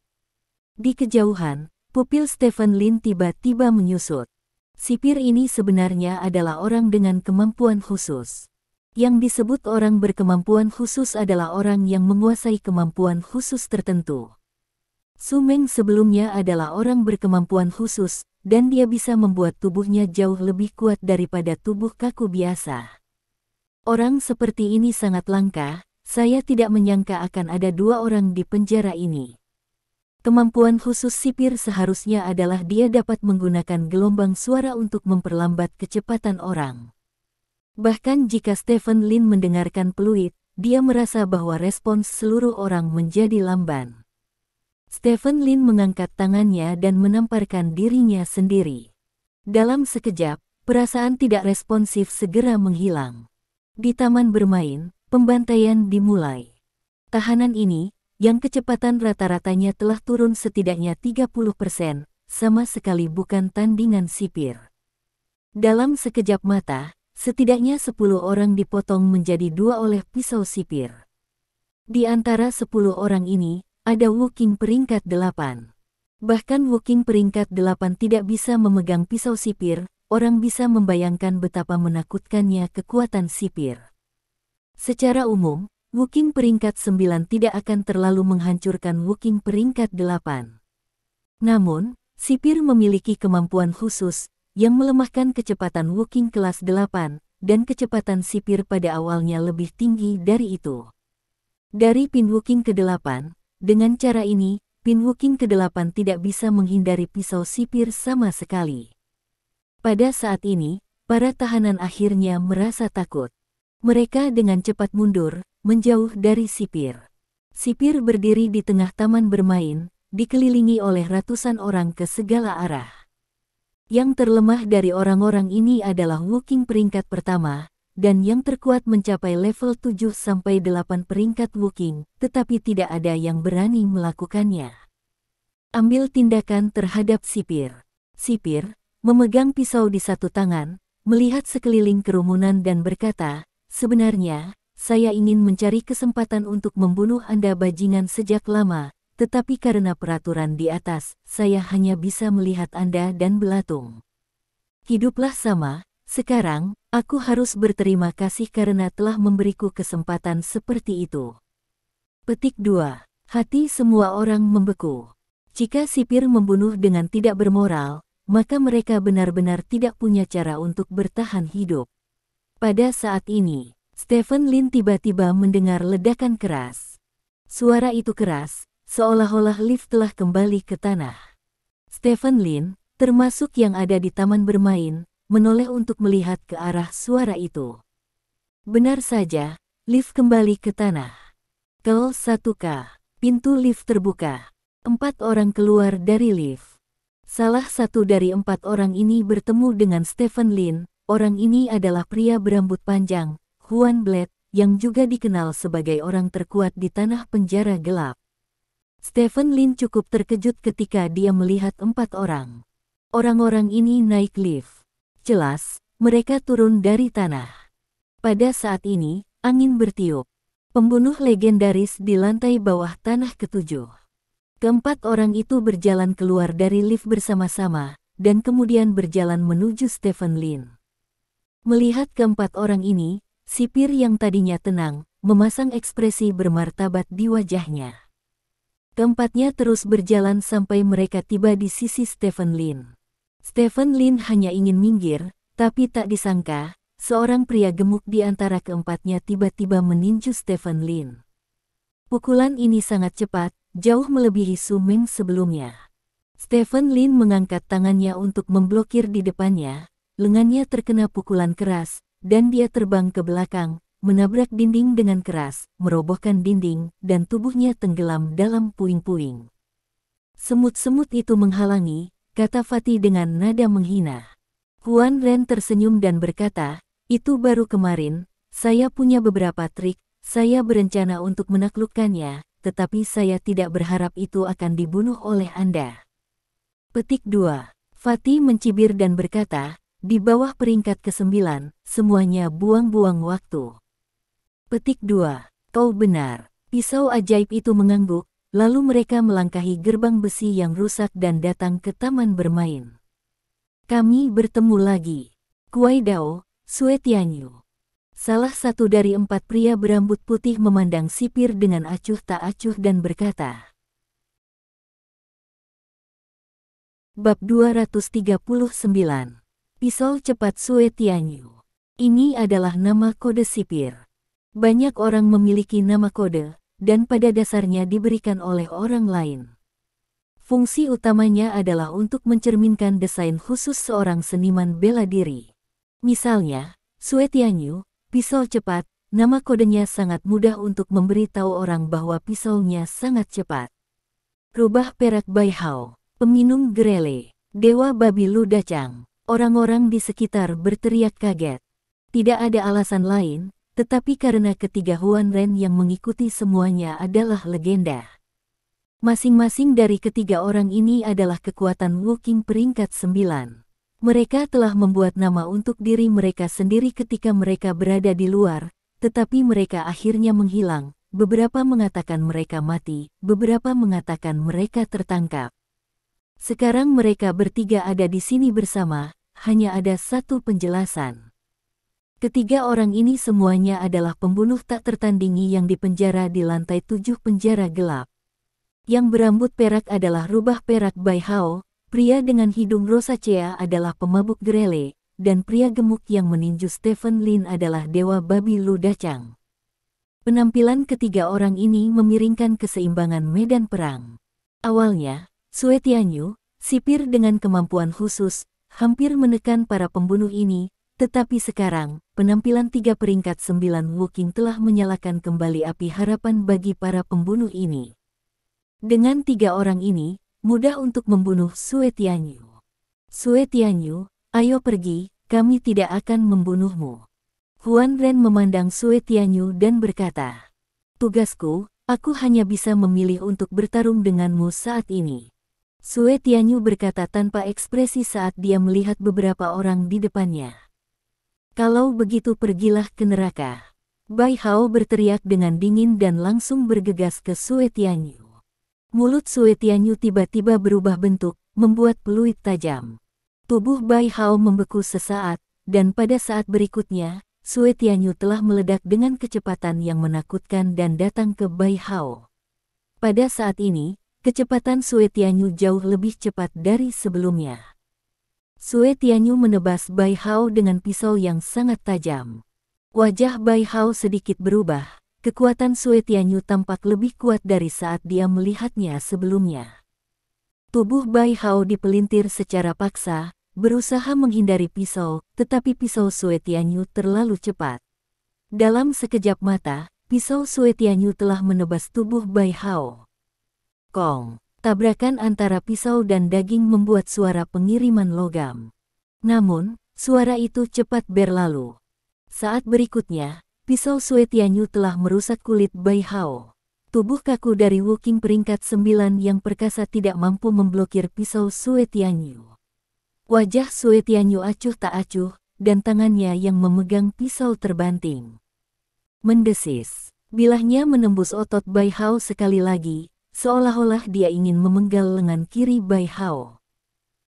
A: Di kejauhan, pupil Stephen Lin tiba-tiba menyusut. Sipir ini sebenarnya adalah orang dengan kemampuan khusus. Yang disebut orang berkemampuan khusus adalah orang yang menguasai kemampuan khusus tertentu. Su Meng sebelumnya adalah orang berkemampuan khusus, dan dia bisa membuat tubuhnya jauh lebih kuat daripada tubuh kaku biasa. Orang seperti ini sangat langka, saya tidak menyangka akan ada 2 orang di penjara ini. Kemampuan khusus sipir seharusnya adalah dia dapat menggunakan gelombang suara untuk memperlambat kecepatan orang. Bahkan jika Stephen Lin mendengarkan peluit, dia merasa bahwa respons seluruh orang menjadi lamban. Stephen Lin mengangkat tangannya dan menamparkan dirinya sendiri. Dalam sekejap, perasaan tidak responsif segera menghilang. Di taman bermain, pembantaian dimulai. Tahanan ini, yang kecepatan rata-ratanya telah turun setidaknya 30%, sama sekali bukan tandingan sipir. Dalam sekejap mata, setidaknya 10 orang dipotong menjadi 2 oleh pisau sipir. Di antara 10 orang ini, ada Wu Qing peringkat 8. Bahkan Wu Qing peringkat 8 tidak bisa memegang pisau sipir, orang bisa membayangkan betapa menakutkannya kekuatan sipir. Secara umum, Wu Qing peringkat 9 tidak akan terlalu menghancurkan Wu Qing peringkat 8. Namun, sipir memiliki kemampuan khusus, yang melemahkan kecepatan Wu Qing kelas 8, dan kecepatan sipir pada awalnya lebih tinggi dari itu. Dari pin Wu Qing ke-8, dengan cara ini, pin Wu Qing ke-8 tidak bisa menghindari pisau sipir sama sekali. Pada saat ini, para tahanan akhirnya merasa takut. Mereka dengan cepat mundur, menjauh dari sipir. Sipir berdiri di tengah taman bermain, dikelilingi oleh ratusan orang ke segala arah. Yang terlemah dari orang-orang ini adalah Wu Qing peringkat pertama, dan yang terkuat mencapai level 7-8 peringkat Wu Qing, tetapi tidak ada yang berani melakukannya. Ambil tindakan terhadap sipir. Sipir, memegang pisau di satu tangan, melihat sekeliling kerumunan dan berkata, "Sebenarnya, saya ingin mencari kesempatan untuk membunuh Anda bajingan sejak lama. Tetapi karena peraturan di atas, saya hanya bisa melihat Anda dan belatung. Hiduplah sama, sekarang, aku harus berterima kasih karena telah memberiku kesempatan seperti itu." Petik 2. Hati semua orang membeku. Jika sipir membunuh dengan tidak bermoral, maka mereka benar-benar tidak punya cara untuk bertahan hidup. Pada saat ini, Stephen Lin tiba-tiba mendengar ledakan keras. Suara itu keras, seolah-olah lift telah kembali ke tanah. Stephen Lin, termasuk yang ada di taman bermain, menoleh untuk melihat ke arah suara itu. Benar saja, lift kembali ke tanah. Kelas 1K, pintu lift terbuka. 4 orang keluar dari lift. Salah satu dari 4 orang ini bertemu dengan Stephen Lin. Orang ini adalah pria berambut panjang, Huan Blade, yang juga dikenal sebagai orang terkuat di tanah penjara gelap. Stephen Lin cukup terkejut ketika dia melihat 4 orang. Orang-orang ini naik lift. Jelas, mereka turun dari tanah. Pada saat ini, angin bertiup. Pembunuh legendaris di lantai bawah tanah ketujuh. Keempat orang itu berjalan keluar dari lift bersama-sama, dan kemudian berjalan menuju Stephen Lin. Melihat keempat orang ini, sipir yang tadinya tenang, memasang ekspresi bermartabat di wajahnya. Keempatnya terus berjalan sampai mereka tiba di sisi Stephen Lin. Stephen Lin hanya ingin minggir, tapi tak disangka, seorang pria gemuk di antara keempatnya tiba-tiba meninju Stephen Lin. Pukulan ini sangat cepat, jauh melebihi Su Meng sebelumnya. Stephen Lin mengangkat tangannya untuk memblokir di depannya, lengannya terkena pukulan keras, dan dia terbang ke belakang, menabrak dinding dengan keras, merobohkan dinding, dan tubuhnya tenggelam dalam puing-puing. Semut-semut itu menghalangi, kata Fatih dengan nada menghina. Huan Ren tersenyum dan berkata, itu baru kemarin, saya punya beberapa trik, saya berencana untuk menaklukkannya, tetapi saya tidak berharap itu akan dibunuh oleh Anda. Petik 2. Fatih mencibir dan berkata, di bawah peringkat ke-9, semuanya buang-buang waktu. Petik 2. Kau benar. Pisau ajaib itu mengangguk, lalu mereka melangkahi gerbang besi yang rusak dan datang ke taman bermain. Kami bertemu lagi. Kuai Dao, Sue Tianyu. Salah satu dari 4 pria berambut putih memandang sipir dengan acuh tak acuh dan berkata. Bab 239. Pisau cepat Sue Tianyu. Ini adalah nama kode sipir. Banyak orang memiliki nama kode, dan pada dasarnya diberikan oleh orang lain. Fungsi utamanya adalah untuk mencerminkan desain khusus seorang seniman bela diri. Misalnya, Sue Tianyu, pisau cepat, nama kodenya sangat mudah untuk memberitahu orang bahwa pisaunya sangat cepat. Rubah perak Bai Hao, peminum grele, dewa babi ludacang. Orang-orang di sekitar berteriak kaget. Tidak ada alasan lain, tetapi karena ketiga Huan Ren yang mengikuti semuanya adalah legenda. Masing-masing dari ketiga orang ini adalah kekuatan Wu Qing peringkat 9. Mereka telah membuat nama untuk diri mereka sendiri ketika mereka berada di luar, tetapi mereka akhirnya menghilang. Beberapa mengatakan mereka mati, beberapa mengatakan mereka tertangkap. Sekarang mereka bertiga ada di sini bersama, hanya ada satu penjelasan. Ketiga orang ini semuanya adalah pembunuh tak tertandingi yang dipenjara di lantai 7 penjara gelap. Yang berambut perak adalah Rubah Perak Bai Hao, pria dengan hidung rosacea adalah pemabuk grele, dan pria gemuk yang meninju Stephen Lin adalah dewa babi ludacang. Penampilan ketiga orang ini memiringkan keseimbangan medan perang. Awalnya, Sue Tianyu, sipir dengan kemampuan khusus, hampir menekan para pembunuh ini, tetapi sekarang, penampilan 3 peringkat 9 Wu Qing telah menyalakan kembali api harapan bagi para pembunuh ini. Dengan 3 orang ini, mudah untuk membunuh Sue Tianyu. Sue Tianyu, ayo pergi, kami tidak akan membunuhmu. Huan Ren memandang Sue Tianyu dan berkata, tugasku, aku hanya bisa memilih untuk bertarung denganmu saat ini. Sue Tianyu berkata tanpa ekspresi saat dia melihat beberapa orang di depannya. Kalau begitu pergilah ke neraka. Bai Hao berteriak dengan dingin dan langsung bergegas ke Sue Tianyu. Mulut Sue Tianyu tiba-tiba berubah bentuk, membuat peluit tajam. Tubuh Bai Hao membeku sesaat, dan pada saat berikutnya, Sue Tianyu telah meledak dengan kecepatan yang menakutkan dan datang ke Bai Hao. Pada saat ini, kecepatan Sue Tianyu jauh lebih cepat dari sebelumnya. Sue Tianyu menebas Bai Hao dengan pisau yang sangat tajam. Wajah Bai Hao sedikit berubah, kekuatan Sue Tianyu tampak lebih kuat dari saat dia melihatnya sebelumnya. Tubuh Bai Hao dipelintir secara paksa, berusaha menghindari pisau, tetapi pisau Sue Tianyu terlalu cepat. Dalam sekejap mata, pisau Sue Tianyu telah menebas tubuh Bai Hao. Kong, tabrakan antara pisau dan daging membuat suara pengiriman logam. Namun, suara itu cepat berlalu. Saat berikutnya, pisau Sue Tianyu telah merusak kulit Bai Hao. Tubuh kaku dari Wuking peringkat 9 yang perkasa tidak mampu memblokir pisau Sue Tianyu. Wajah Sue Tianyu acuh tak acuh, dan tangannya yang memegang pisau terbanting. Mendesis, bilahnya menembus otot Bai Hao sekali lagi, seolah-olah dia ingin memenggal lengan kiri Bai Hao.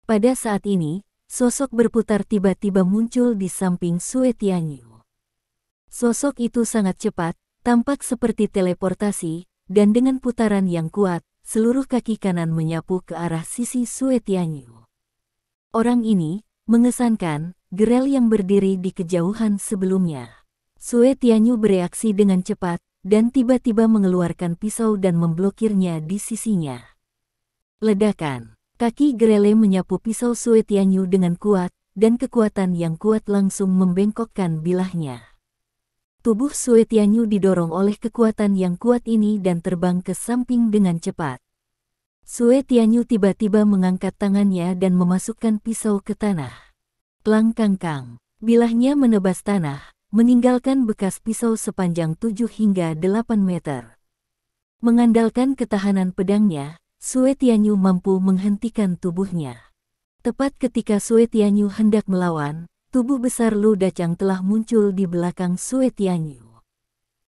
A: Pada saat ini, sosok berputar tiba-tiba muncul di samping Sue Tianyu. Sosok itu sangat cepat, tampak seperti teleportasi, dan dengan putaran yang kuat, seluruh kaki kanan menyapu ke arah sisi Sue Tianyu. Orang ini mengesankan Gerel yang berdiri di kejauhan sebelumnya. Sue Tianyu bereaksi dengan cepat dan tiba-tiba mengeluarkan pisau dan memblokirnya di sisinya. Ledakan. Kaki Gerele menyapu pisau Sue Tianyu dengan kuat, dan kekuatan yang kuat langsung membengkokkan bilahnya. Tubuh Sue Tianyu didorong oleh kekuatan yang kuat ini dan terbang ke samping dengan cepat. Sue Tianyu tiba-tiba mengangkat tangannya dan memasukkan pisau ke tanah. Klang-kang-kang, bilahnya menebas tanah, meninggalkan bekas pisau sepanjang 7 hingga 8 meter. Mengandalkan ketahanan pedangnya, Sue Tianyu mampu menghentikan tubuhnya. Tepat ketika Sue Tianyu hendak melawan, tubuh besar Lu Dachang telah muncul di belakang Sue Tianyu.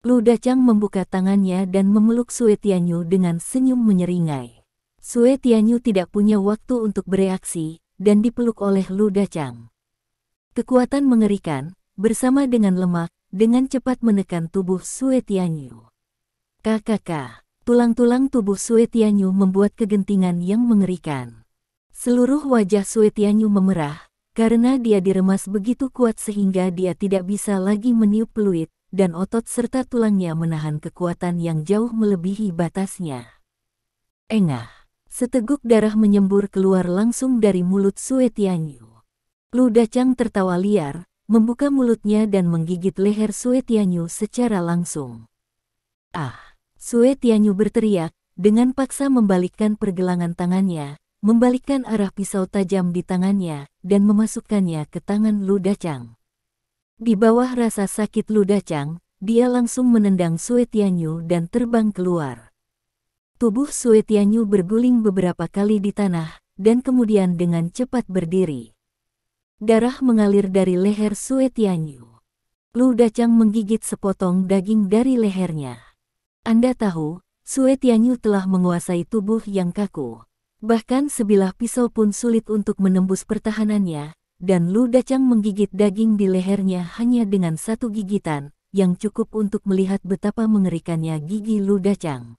A: Lu Dachang membuka tangannya dan memeluk Sue Tianyu dengan senyum menyeringai. Sue Tianyu tidak punya waktu untuk bereaksi, dan dipeluk oleh Lu Dachang. Kekuatan mengerikan, bersama dengan lemak, dengan cepat menekan tubuh Sue Tianyu. KKK, tulang-tulang tubuh Sue Tianyu membuat kegentingan yang mengerikan. Seluruh wajah Sue Tianyu memerah, karena dia diremas begitu kuat sehingga dia tidak bisa lagi meniup peluit, dan otot serta tulangnya menahan kekuatan yang jauh melebihi batasnya. Engah. Seteguk darah menyembur keluar langsung dari mulut Sue Tianyu. Lu Dachang tertawa liar, membuka mulutnya dan menggigit leher Sue Tianyu secara langsung. Ah! Sue Tianyu berteriak, dengan paksa membalikkan pergelangan tangannya, membalikkan arah pisau tajam di tangannya, dan memasukkannya ke tangan Lu Dachang. Di bawah rasa sakit Lu Dachang, dia langsung menendang Sue Tianyu dan terbang keluar. Tubuh Sue Tianyu berguling beberapa kali di tanah, dan kemudian dengan cepat berdiri. Darah mengalir dari leher Sue Tianyu. Lu Dachang menggigit sepotong daging dari lehernya. Anda tahu, Sue Tianyu telah menguasai tubuh yang kaku. Bahkan sebilah pisau pun sulit untuk menembus pertahanannya, dan Lu Dachang menggigit daging di lehernya hanya dengan satu gigitan, yang cukup untuk melihat betapa mengerikannya gigi Lu Dachang.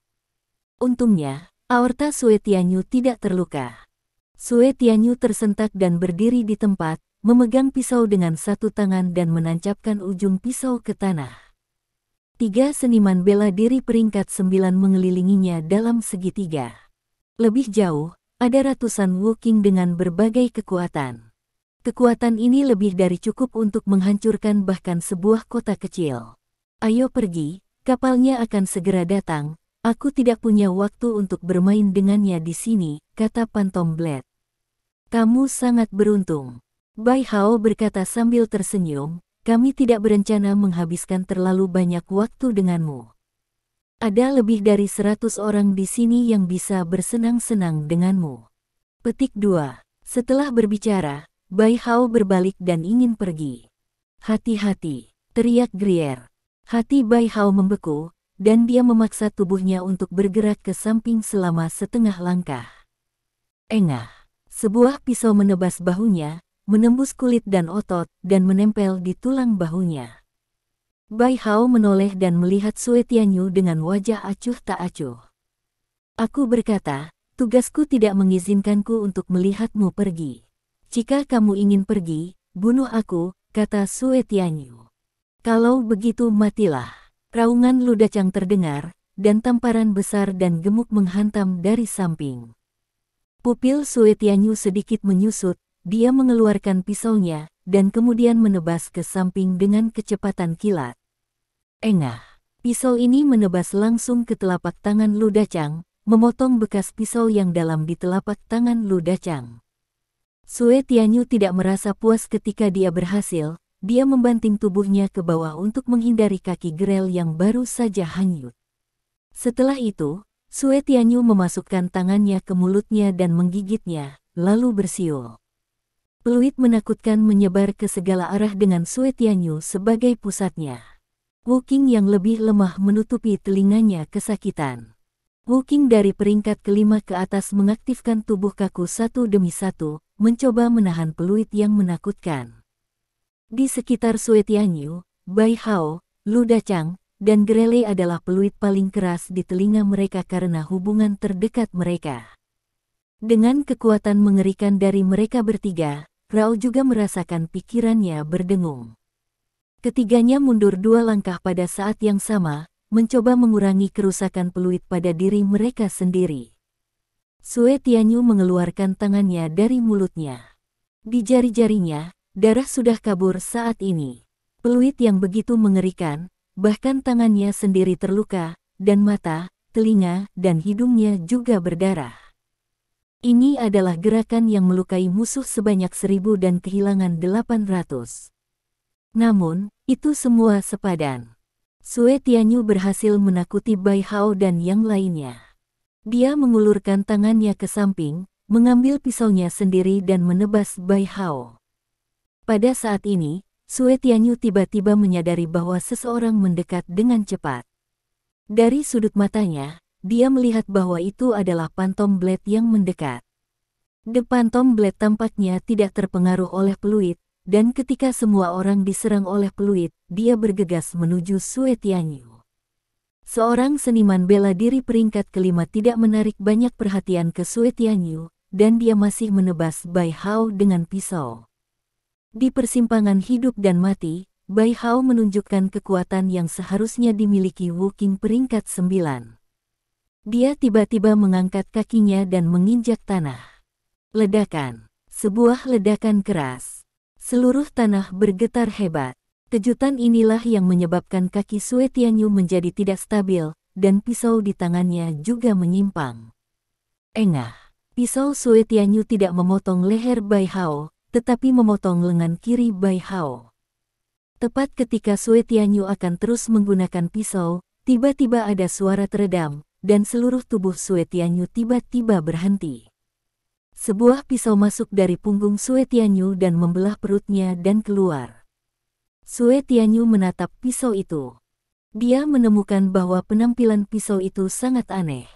A: Untungnya, aorta Sue Tianyu tidak terluka. Sue Tianyu tersentak dan berdiri di tempat, memegang pisau dengan satu tangan dan menancapkan ujung pisau ke tanah. 3 seniman bela diri peringkat 9 mengelilinginya dalam segitiga. Lebih jauh, ada ratusan Wuking dengan berbagai kekuatan. Kekuatan ini lebih dari cukup untuk menghancurkan bahkan sebuah kota kecil. Ayo pergi, kapalnya akan segera datang. Aku tidak punya waktu untuk bermain dengannya di sini, kata Phantom Blade. Kamu sangat beruntung. Bai Hao berkata sambil tersenyum, kami tidak berencana menghabiskan terlalu banyak waktu denganmu. Ada lebih dari 100 orang di sini yang bisa bersenang-senang denganmu. Petik 2. Setelah berbicara, Bai Hao berbalik dan ingin pergi. Hati-hati, teriak Grier. Hati Bai Hao membeku, dan dia memaksa tubuhnya untuk bergerak ke samping selama setengah langkah. Engah. Sebuah pisau menebas bahunya, menembus kulit dan otot, dan menempel di tulang bahunya. Bai Hao menoleh dan melihat Sue Tianyu dengan wajah acuh tak acuh. Aku berkata, tugasku tidak mengizinkanku untuk melihatmu pergi. Jika kamu ingin pergi, bunuh aku, kata Sue Tianyu. Kalau begitu matilah. Raungan Lu Dachang terdengar, dan tamparan besar dan gemuk menghantam dari samping. Pupil Sue Tianyu sedikit menyusut, dia mengeluarkan pisaunya, dan kemudian menebas ke samping dengan kecepatan kilat. Engah. Pisau ini menebas langsung ke telapak tangan Lu Dachang, memotong bekas pisau yang dalam di telapak tangan Lu Dachang. Sue Tianyu tidak merasa puas ketika dia berhasil, dia membanting tubuhnya ke bawah untuk menghindari kaki Grell yang baru saja hanyut. Setelah itu, Sue Tianyu memasukkan tangannya ke mulutnya dan menggigitnya, lalu bersiul. Peluit menakutkan menyebar ke segala arah dengan Sue Tianyu sebagai pusatnya. Wu Qing yang lebih lemah menutupi telinganya kesakitan. Wu Qing dari peringkat kelima ke atas mengaktifkan tubuh kaku satu demi satu, mencoba menahan peluit yang menakutkan. Di sekitar Sue Tianyu, Bai Hao, Lu Dachang, dan Grelle adalah peluit paling keras di telinga mereka karena hubungan terdekat mereka. Dengan kekuatan mengerikan dari mereka bertiga, Rao juga merasakan pikirannya berdengung. Ketiganya mundur 2 langkah pada saat yang sama, mencoba mengurangi kerusakan peluit pada diri mereka sendiri. Sue Tianyu mengeluarkan tangannya dari mulutnya. Di jari-jarinya, darah sudah kabur saat ini. Peluit yang begitu mengerikan, bahkan tangannya sendiri terluka, dan mata, telinga, dan hidungnya juga berdarah. Ini adalah gerakan yang melukai musuh sebanyak 1000 dan kehilangan 800. Namun, itu semua sepadan. Sue Tianyu berhasil menakuti Bai Hao dan yang lainnya. Dia mengulurkan tangannya ke samping, mengambil pisaunya sendiri dan menebas Bai Hao. Pada saat ini, Sue Tianyu tiba-tiba menyadari bahwa seseorang mendekat dengan cepat. Dari sudut matanya, dia melihat bahwa itu adalah Phantom Blade yang mendekat. The Phantom Blade tampaknya tidak terpengaruh oleh peluit, dan ketika semua orang diserang oleh peluit, dia bergegas menuju Sue Tianyu. Seorang seniman bela diri peringkat kelima tidak menarik banyak perhatian ke Sue Tianyu, dan dia masih menebas Bai Hao dengan pisau. Di persimpangan hidup dan mati, Bai Hao menunjukkan kekuatan yang seharusnya dimiliki Wu Qing peringkat 9. Dia tiba-tiba mengangkat kakinya dan menginjak tanah. Ledakan. Sebuah ledakan keras. Seluruh tanah bergetar hebat. Kejutan inilah yang menyebabkan kaki Sue Tianyu menjadi tidak stabil, dan pisau di tangannya juga menyimpang. Engah. Pisau Sue Tianyu tidak memotong leher Bai Hao, tetapi memotong lengan kiri Bai Hao. Tepat ketika Sue Tianyu akan terus menggunakan pisau, tiba-tiba ada suara teredam, dan seluruh tubuh Sue Tianyu tiba-tiba berhenti. Sebuah pisau masuk dari punggung Sue Tianyu dan membelah perutnya dan keluar. Sue Tianyu menatap pisau itu. Dia menemukan bahwa penampilan pisau itu sangat aneh.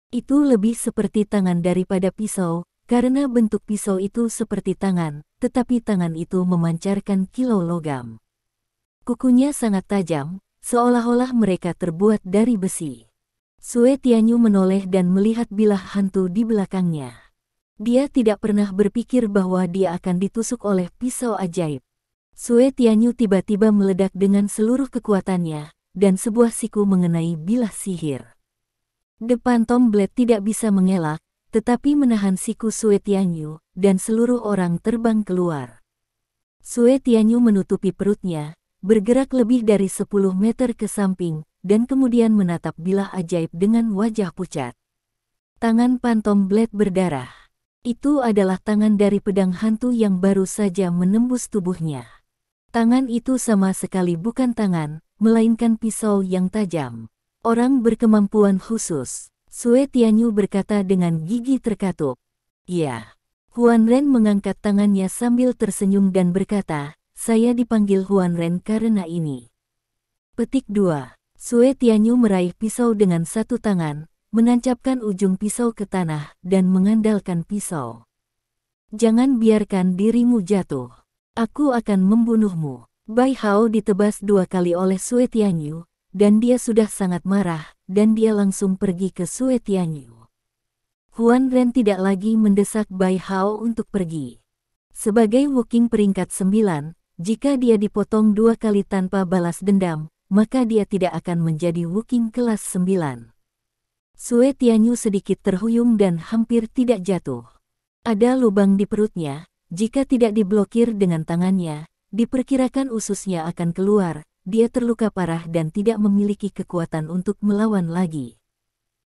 A: Itu lebih seperti tangan daripada pisau, karena bentuk pisau itu seperti tangan, tetapi tangan itu memancarkan kilau logam. Kukunya sangat tajam, seolah-olah mereka terbuat dari besi. Sue Tianyu menoleh dan melihat bilah hantu di belakangnya. Dia tidak pernah berpikir bahwa dia akan ditusuk oleh pisau ajaib. Sue Tianyu tiba-tiba meledak dengan seluruh kekuatannya, dan sebuah siku mengenai bilah sihir. The Phantom Blade tidak bisa mengelak, tetapi menahan siku Sue Tianyu, dan seluruh orang terbang keluar. Sue Tianyu menutupi perutnya, bergerak lebih dari 10 meter ke samping, dan kemudian menatap bilah ajaib dengan wajah pucat. Tangan Phantom Blade berdarah. Itu adalah tangan dari pedang hantu yang baru saja menembus tubuhnya. Tangan itu sama sekali bukan tangan, melainkan pisau yang tajam. Orang berkemampuan khusus. Sue Tianyu berkata dengan gigi terkatup. Ya. Huan Ren mengangkat tangannya sambil tersenyum dan berkata, saya dipanggil Huan Ren karena ini. Petik 2. Sue Tianyu meraih pisau dengan satu tangan, menancapkan ujung pisau ke tanah, dan mengandalkan pisau. Jangan biarkan dirimu jatuh. Aku akan membunuhmu. Bai Hao ditebas 2 kali oleh Sue Tianyu, dan dia sudah sangat marah, dan dia langsung pergi ke Sue Tianyu. Huan Ren tidak lagi mendesak Bai Hao untuk pergi. Sebagai Wu Qing peringkat 9, jika dia dipotong 2 kali tanpa balas dendam, maka dia tidak akan menjadi Wu Qing kelas 9. Sue Tianyu sedikit terhuyung dan hampir tidak jatuh. Ada lubang di perutnya, jika tidak diblokir dengan tangannya, diperkirakan ususnya akan keluar, dia terluka parah dan tidak memiliki kekuatan untuk melawan lagi.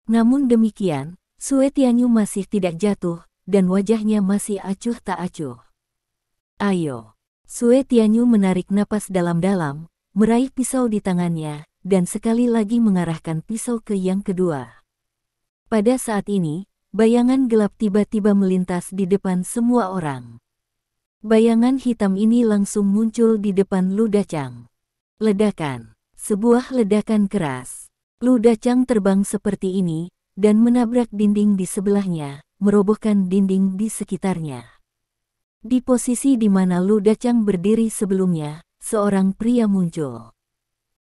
A: Namun demikian, Sue Tianyu masih tidak jatuh, dan wajahnya masih acuh tak acuh. Ayo. Sue Tianyu menarik napas dalam-dalam, meraih pisau di tangannya, dan sekali lagi mengarahkan pisau ke yang kedua. Pada saat ini, bayangan gelap tiba-tiba melintas di depan semua orang. Bayangan hitam ini langsung muncul di depan Lu Dachang. Ledakan. Sebuah ledakan keras. Lu Dachang terbang seperti ini, dan menabrak dinding di sebelahnya, merobohkan dinding di sekitarnya. Di posisi di mana Lu Dachang berdiri sebelumnya, seorang pria muncul.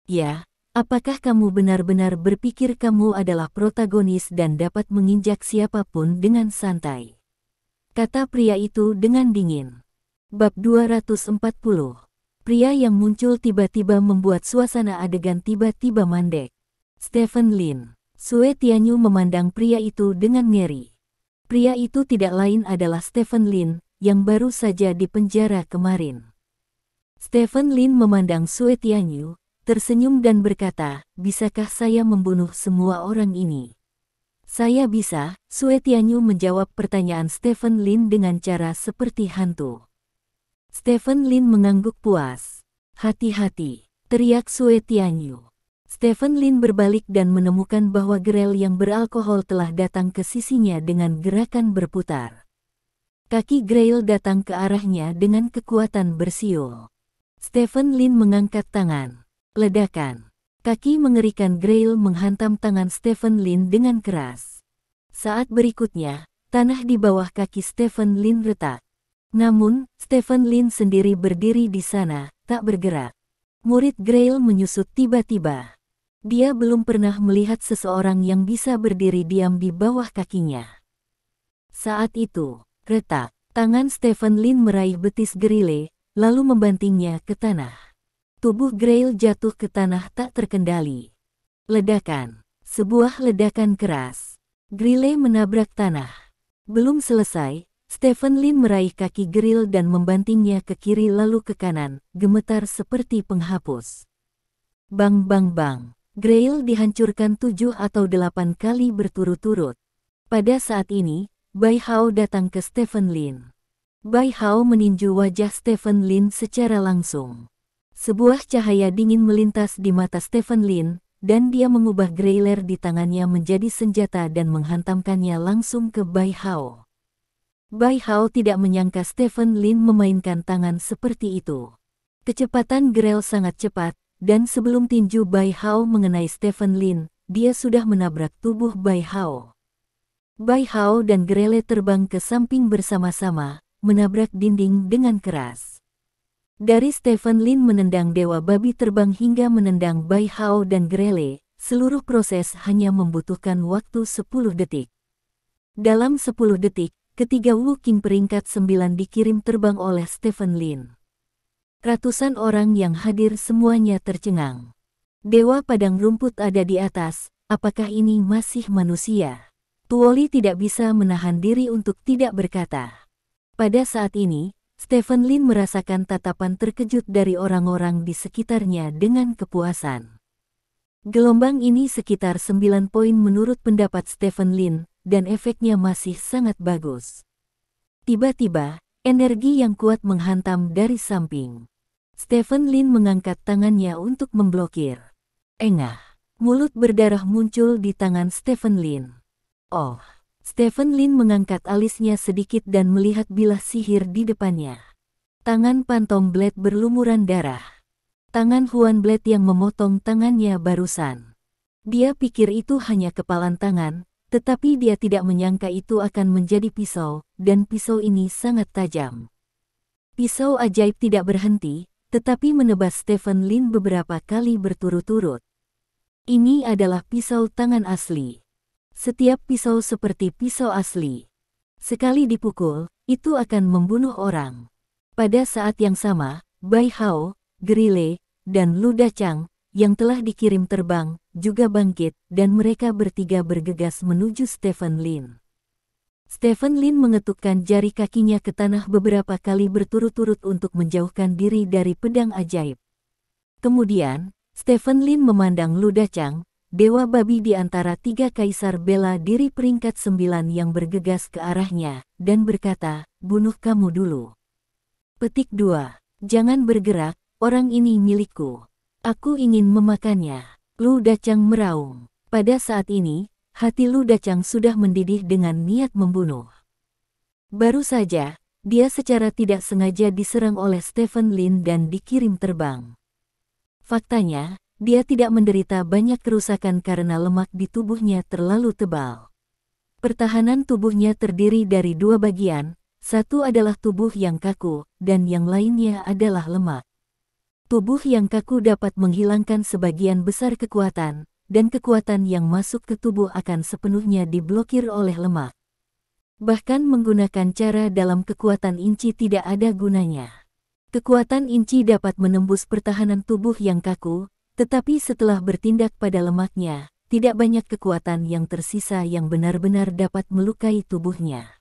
A: Ya, apakah kamu benar-benar berpikir kamu adalah protagonis dan dapat menginjak siapapun dengan santai? Kata pria itu dengan dingin. Bab 240. Pria yang muncul tiba-tiba membuat suasana adegan tiba-tiba mandek. Stephen Lin. Sue Tianyu memandang pria itu dengan ngeri. Pria itu tidak lain adalah Stephen Lin, yang baru saja dipenjara kemarin. Stephen Lin memandang Sue Tianyu, tersenyum dan berkata, bisakah saya membunuh semua orang ini? Saya bisa, Sue Tianyu menjawab pertanyaan Stephen Lin dengan cara seperti hantu. Stephen Lin mengangguk puas. Hati-hati, teriak Sue Tianyu. Stephen Lin berbalik dan menemukan bahwa Grail yang beralkohol telah datang ke sisinya dengan gerakan berputar. Kaki Grail datang ke arahnya dengan kekuatan bersiul. Stephen Lin mengangkat tangan. Ledakan. Kaki mengerikan Grail menghantam tangan Stephen Lin dengan keras. Saat berikutnya, tanah di bawah kaki Stephen Lin retak. Namun, Stephen Lin sendiri berdiri di sana, tak bergerak. Murid Grail menyusut tiba-tiba. Dia belum pernah melihat seseorang yang bisa berdiri diam di bawah kakinya. Saat itu, retak, tangan Stephen Lin meraih betis Grille, lalu membantingnya ke tanah. Tubuh Grail jatuh ke tanah tak terkendali. Ledakan. Sebuah ledakan keras. Grille menabrak tanah. Belum selesai, Stephen Lin meraih kaki Grail dan membantingnya ke kiri lalu ke kanan, gemetar seperti penghapus. Bang bang bang. Grail dihancurkan 7 atau 8 kali berturut-turut. Pada saat ini, Bai Hao datang ke Stephen Lin. Bai Hao meninju wajah Stephen Lin secara langsung. Sebuah cahaya dingin melintas di mata Stephen Lin, dan dia mengubah grailer di tangannya menjadi senjata dan menghantamkannya langsung ke Bai Hao. Bai Hao tidak menyangka Stephen Lin memainkan tangan seperti itu. Kecepatan Grail sangat cepat, dan sebelum tinju Bai Hao mengenai Stephen Lin, dia sudah menabrak tubuh Bai Hao. Bai Hao dan Grelle terbang ke samping bersama-sama, menabrak dinding dengan keras. Dari Stephen Lin menendang Dewa Babi terbang hingga menendang Bai Hao dan Grelle, seluruh proses hanya membutuhkan waktu 10 detik. Dalam 10 detik, ketiga Wu King peringkat 9 dikirim terbang oleh Stephen Lin. Ratusan orang yang hadir semuanya tercengang. Dewa Padang Rumput ada di atas, apakah ini masih manusia? Tuoli tidak bisa menahan diri untuk tidak berkata. Pada saat ini, Stephen Lin merasakan tatapan terkejut dari orang-orang di sekitarnya dengan kepuasan. Gelombang ini sekitar 9 poin menurut pendapat Stephen Lin, dan efeknya masih sangat bagus. Tiba-tiba, energi yang kuat menghantam dari samping. Stephen Lin mengangkat tangannya untuk memblokir. Engah, mulut berdarah muncul di tangan Stephen Lin. Oh, Stephen Lin mengangkat alisnya sedikit dan melihat bilah sihir di depannya. Tangan Phantom Blade berlumuran darah. Tangan Huan Blade yang memotong tangannya barusan. Dia pikir itu hanya kepalan tangan, tetapi dia tidak menyangka itu akan menjadi pisau, dan pisau ini sangat tajam. Pisau ajaib tidak berhenti, tetapi menebas Stephen Lin beberapa kali berturut-turut. Ini adalah pisau tangan asli. Setiap pisau seperti pisau asli. Sekali dipukul, itu akan membunuh orang. Pada saat yang sama, Bai Hao, Grille, dan Lu Dachang, yang telah dikirim terbang, juga bangkit, dan mereka bertiga bergegas menuju Stephen Lin. Stephen Lin mengetukkan jari kakinya ke tanah beberapa kali berturut-turut untuk menjauhkan diri dari pedang ajaib. Kemudian, Stephen Lin memandang Lu Dachang, dewa babi di antara tiga kaisar bela diri peringkat 9 yang bergegas ke arahnya, dan berkata, bunuh kamu dulu. Petik 2. Jangan bergerak, orang ini milikku. Aku ingin memakannya. Lu Dachang meraung. Pada saat ini, hati Lu Dachang sudah mendidih dengan niat membunuh. Baru saja, dia secara tidak sengaja diserang oleh Stephen Lin dan dikirim terbang. Faktanya, dia tidak menderita banyak kerusakan karena lemak di tubuhnya terlalu tebal. Pertahanan tubuhnya terdiri dari dua bagian, satu adalah tubuh yang kaku, dan yang lainnya adalah lemak. Tubuh yang kaku dapat menghilangkan sebagian besar kekuatan, dan kekuatan yang masuk ke tubuh akan sepenuhnya diblokir oleh lemak. Bahkan menggunakan cara dalam kekuatan inci tidak ada gunanya. Kekuatan inci dapat menembus pertahanan tubuh yang kaku, tetapi setelah bertindak pada lemaknya, tidak banyak kekuatan yang tersisa yang benar-benar dapat melukai tubuhnya.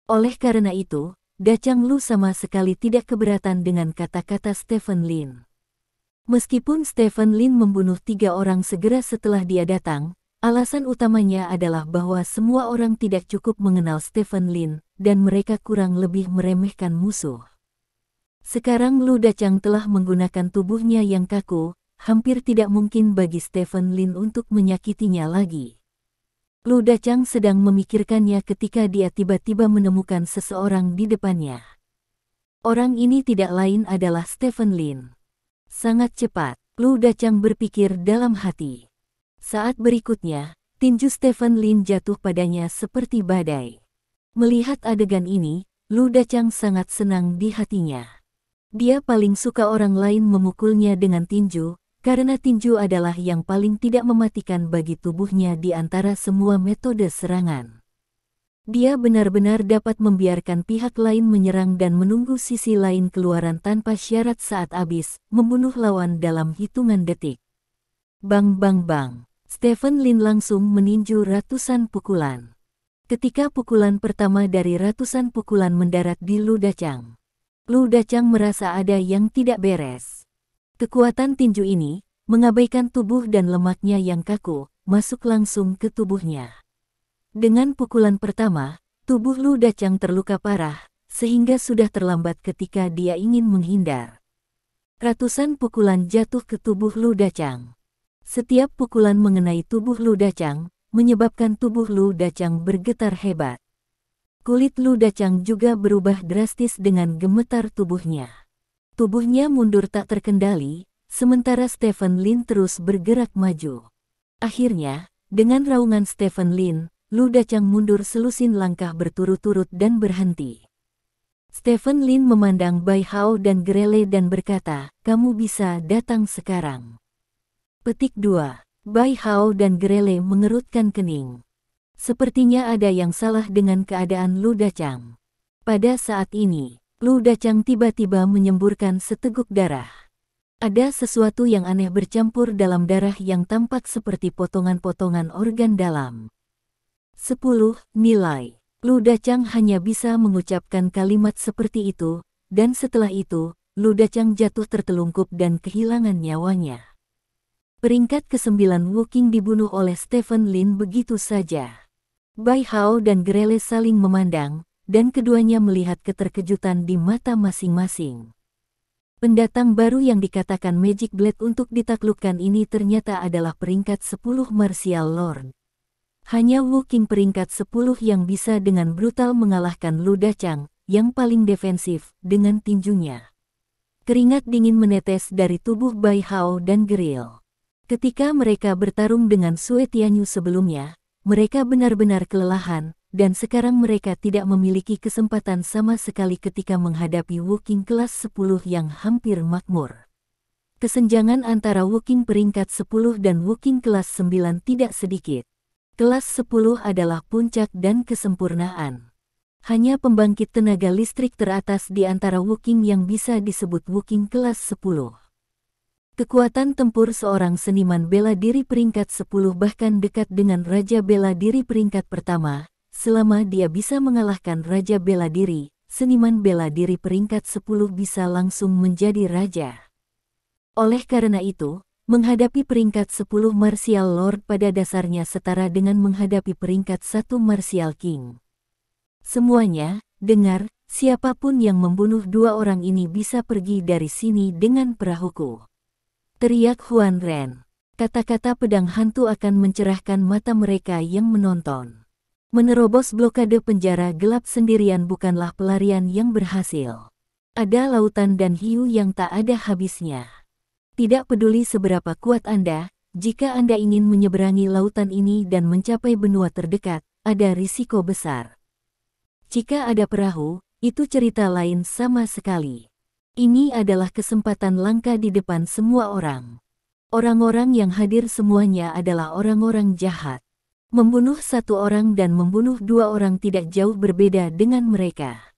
A: Oleh karena itu, Dachang Lu sama sekali tidak keberatan dengan kata-kata Stephen Lin. Meskipun Stephen Lin membunuh 3 orang segera setelah dia datang, alasan utamanya adalah bahwa semua orang tidak cukup mengenal Stephen Lin, dan mereka kurang lebih meremehkan musuh. Sekarang Lu Dachang telah menggunakan tubuhnya yang kaku, hampir tidak mungkin bagi Stephen Lin untuk menyakitinya lagi. Lu Dachang sedang memikirkannya ketika dia tiba-tiba menemukan seseorang di depannya. Orang ini tidak lain adalah Stephen Lin. Sangat cepat, Lu Dachang berpikir dalam hati. Saat berikutnya, tinju Stephen Lin jatuh padanya seperti badai. Melihat adegan ini, Lu Dachang sangat senang di hatinya. Dia paling suka orang lain memukulnya dengan tinju, karena tinju adalah yang paling tidak mematikan bagi tubuhnya di antara semua metode serangan. Dia benar-benar dapat membiarkan pihak lain menyerang dan menunggu sisi lain keluaran tanpa syarat saat habis, membunuh lawan dalam hitungan detik. Bang bang bang, Stephen Lin langsung meninju ratusan pukulan. Ketika pukulan pertama dari ratusan pukulan mendarat di Lu Dachang, Lu Dachang merasa ada yang tidak beres. Kekuatan tinju ini, mengabaikan tubuh dan lemaknya yang kaku, masuk langsung ke tubuhnya. Dengan pukulan pertama, tubuh Lu Dachang terluka parah, sehingga sudah terlambat ketika dia ingin menghindar. Ratusan pukulan jatuh ke tubuh Lu Dachang. Setiap pukulan mengenai tubuh Lu Dachang, menyebabkan tubuh Lu Dachang bergetar hebat. Kulit Lu Dachang juga berubah drastis dengan gemetar tubuhnya. Tubuhnya mundur tak terkendali, sementara Stephen Lin terus bergerak maju. Akhirnya, dengan raungan Stephen Lin, Lu Dachang mundur selusin langkah berturut-turut dan berhenti. Stephen Lin memandang Bai Hao dan Grele dan berkata, kamu bisa datang sekarang. Petik 2. Bai Hao dan Grele mengerutkan kening. Sepertinya ada yang salah dengan keadaan Lu Dachang. Pada saat ini, Lu Dachang tiba-tiba menyemburkan seteguk darah. Ada sesuatu yang aneh bercampur dalam darah yang tampak seperti potongan-potongan organ dalam. 10 nilai. Lu Dachang hanya bisa mengucapkan kalimat seperti itu, dan setelah itu, Lu Dachang jatuh tertelungkup dan kehilangan nyawanya. Peringkat ke-9 Wu-King dibunuh oleh Stephen Lin begitu saja. Bai Hao dan Grele saling memandang, dan keduanya melihat keterkejutan di mata masing-masing. Pendatang baru yang dikatakan Magic Blade untuk ditaklukkan ini ternyata adalah peringkat 10 Martial Lord. Hanya Wu-King peringkat 10 yang bisa dengan brutal mengalahkan Lu Dachang, yang paling defensif, dengan tinjunya. Keringat dingin menetes dari tubuh Bai Hao dan Grele. Ketika mereka bertarung dengan Sue Tianyu sebelumnya, mereka benar-benar kelelahan, dan sekarang mereka tidak memiliki kesempatan sama sekali ketika menghadapi Wu-King kelas 10 yang hampir makmur. Kesenjangan antara Wu-King peringkat 10 dan Wu-King kelas 9 tidak sedikit. Kelas 10 adalah puncak dan kesempurnaan. Hanya pembangkit tenaga listrik teratas di antara Wu-King yang bisa disebut Wu-King kelas 10. Kekuatan tempur seorang seniman bela diri peringkat 10 bahkan dekat dengan Raja Bela Diri peringkat pertama, selama dia bisa mengalahkan Raja Bela Diri, seniman bela diri peringkat 10 bisa langsung menjadi raja. Oleh karena itu, menghadapi peringkat 10 Martial Lord pada dasarnya setara dengan menghadapi peringkat 1 Martial King. Semuanya, dengar, siapapun yang membunuh dua orang ini bisa pergi dari sini dengan perahuku. Teriak Huan Ren. Kata-kata pedang hantu akan mencerahkan mata mereka yang menonton. Menerobos blokade penjara gelap sendirian bukanlah pelarian yang berhasil. Ada lautan dan hiu yang tak ada habisnya. Tidak peduli seberapa kuat Anda, jika Anda ingin menyeberangi lautan ini dan mencapai benua terdekat, ada risiko besar. Jika ada perahu, itu cerita lain sama sekali. Ini adalah kesempatan langka di depan semua orang. Orang-orang yang hadir semuanya adalah orang-orang jahat. Membunuh satu orang dan membunuh dua orang tidak jauh berbeda dengan mereka.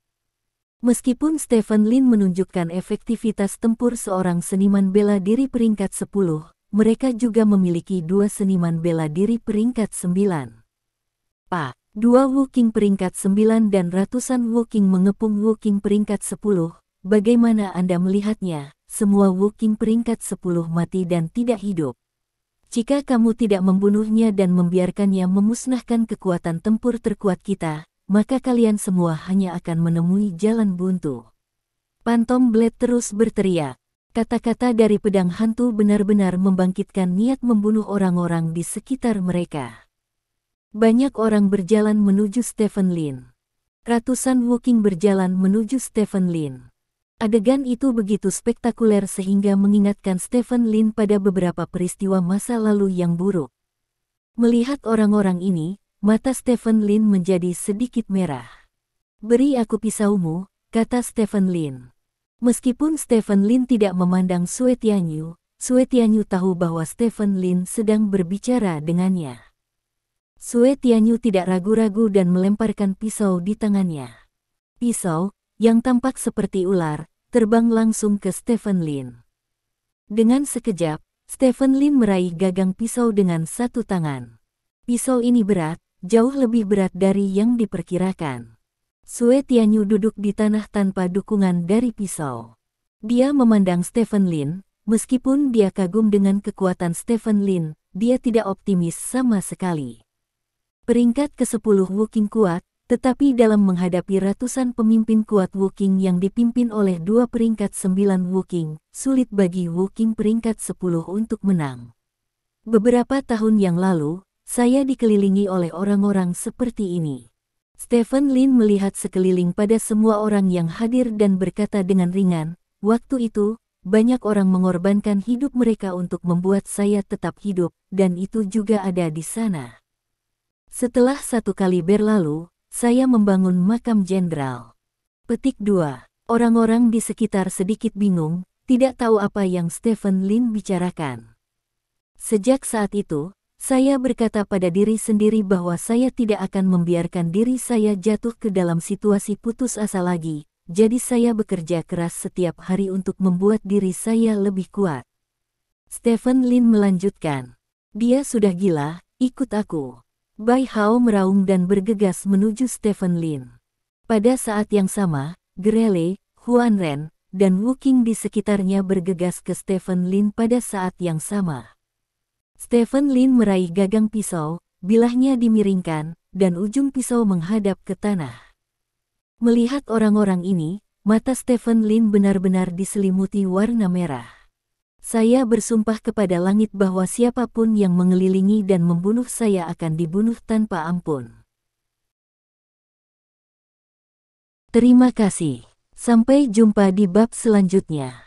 A: Meskipun Stephen Lin menunjukkan efektivitas tempur seorang seniman bela diri peringkat 10, mereka juga memiliki dua seniman bela diri peringkat 9. Dua Wu-King peringkat 9 dan ratusan Wu-King mengepung Wu-King peringkat 10. Bagaimana Anda melihatnya? Semua Wu-King peringkat 10 mati dan tidak hidup. Jika kamu tidak membunuhnya dan membiarkannya memusnahkan kekuatan tempur terkuat kita, maka kalian semua hanya akan menemui jalan buntu. Phantom Blade terus berteriak. Kata-kata dari pedang hantu benar-benar membangkitkan niat membunuh orang-orang di sekitar mereka. Banyak orang berjalan menuju Stephen Lin. Ratusan Wu-King berjalan menuju Stephen Lin. Adegan itu begitu spektakuler sehingga mengingatkan Stephen Lin pada beberapa peristiwa masa lalu yang buruk. Melihat orang-orang ini, mata Stephen Lin menjadi sedikit merah. "Beri aku pisaumu," kata Stephen Lin. Meskipun Stephen Lin tidak memandang Sue Tianyu tahu bahwa Stephen Lin sedang berbicara dengannya. Sue Tianyu tidak ragu-ragu dan melemparkan pisau di tangannya. Pisau, yang tampak seperti ular, terbang langsung ke Stephen Lin. Dengan sekejap, Stephen Lin meraih gagang pisau dengan satu tangan. Pisau ini berat, jauh lebih berat dari yang diperkirakan. Sue Tianyu duduk di tanah tanpa dukungan dari pisau. Dia memandang Stephen Lin, meskipun dia kagum dengan kekuatan Stephen Lin, dia tidak optimis sama sekali. Peringkat ke-10 Wu-King kuat, tetapi dalam menghadapi ratusan pemimpin kuat Wu-King yang dipimpin oleh dua peringkat 9 Wu-King, sulit bagi Wu-King peringkat 10 untuk menang. Beberapa tahun yang lalu, saya dikelilingi oleh orang-orang seperti ini. Stephen Lin melihat sekeliling pada semua orang yang hadir dan berkata dengan ringan, "Waktu itu, banyak orang mengorbankan hidup mereka untuk membuat saya tetap hidup, dan itu juga ada di sana. Setelah satu kali berlalu, saya membangun makam jenderal." Petik 2. Orang-orang di sekitar sedikit bingung, tidak tahu apa yang Stephen Lin bicarakan. Sejak saat itu, saya berkata pada diri sendiri bahwa saya tidak akan membiarkan diri saya jatuh ke dalam situasi putus asa lagi, jadi saya bekerja keras setiap hari untuk membuat diri saya lebih kuat. Stephen Lin melanjutkan, "Dia sudah gila, ikut aku." Bai Hao meraung dan bergegas menuju Stephen Lin. Pada saat yang sama, Grele, Huan Ren, dan Wu-King di sekitarnya bergegas ke Stephen Lin pada saat yang sama. Stephen Lin meraih gagang pisau, bilahnya dimiringkan, dan ujung pisau menghadap ke tanah. Melihat orang-orang ini, mata Stephen Lin benar-benar diselimuti warna merah. "Saya bersumpah kepada langit bahwa siapapun yang mengelilingi dan membunuh saya akan dibunuh tanpa ampun." Terima kasih. Sampai jumpa di bab selanjutnya.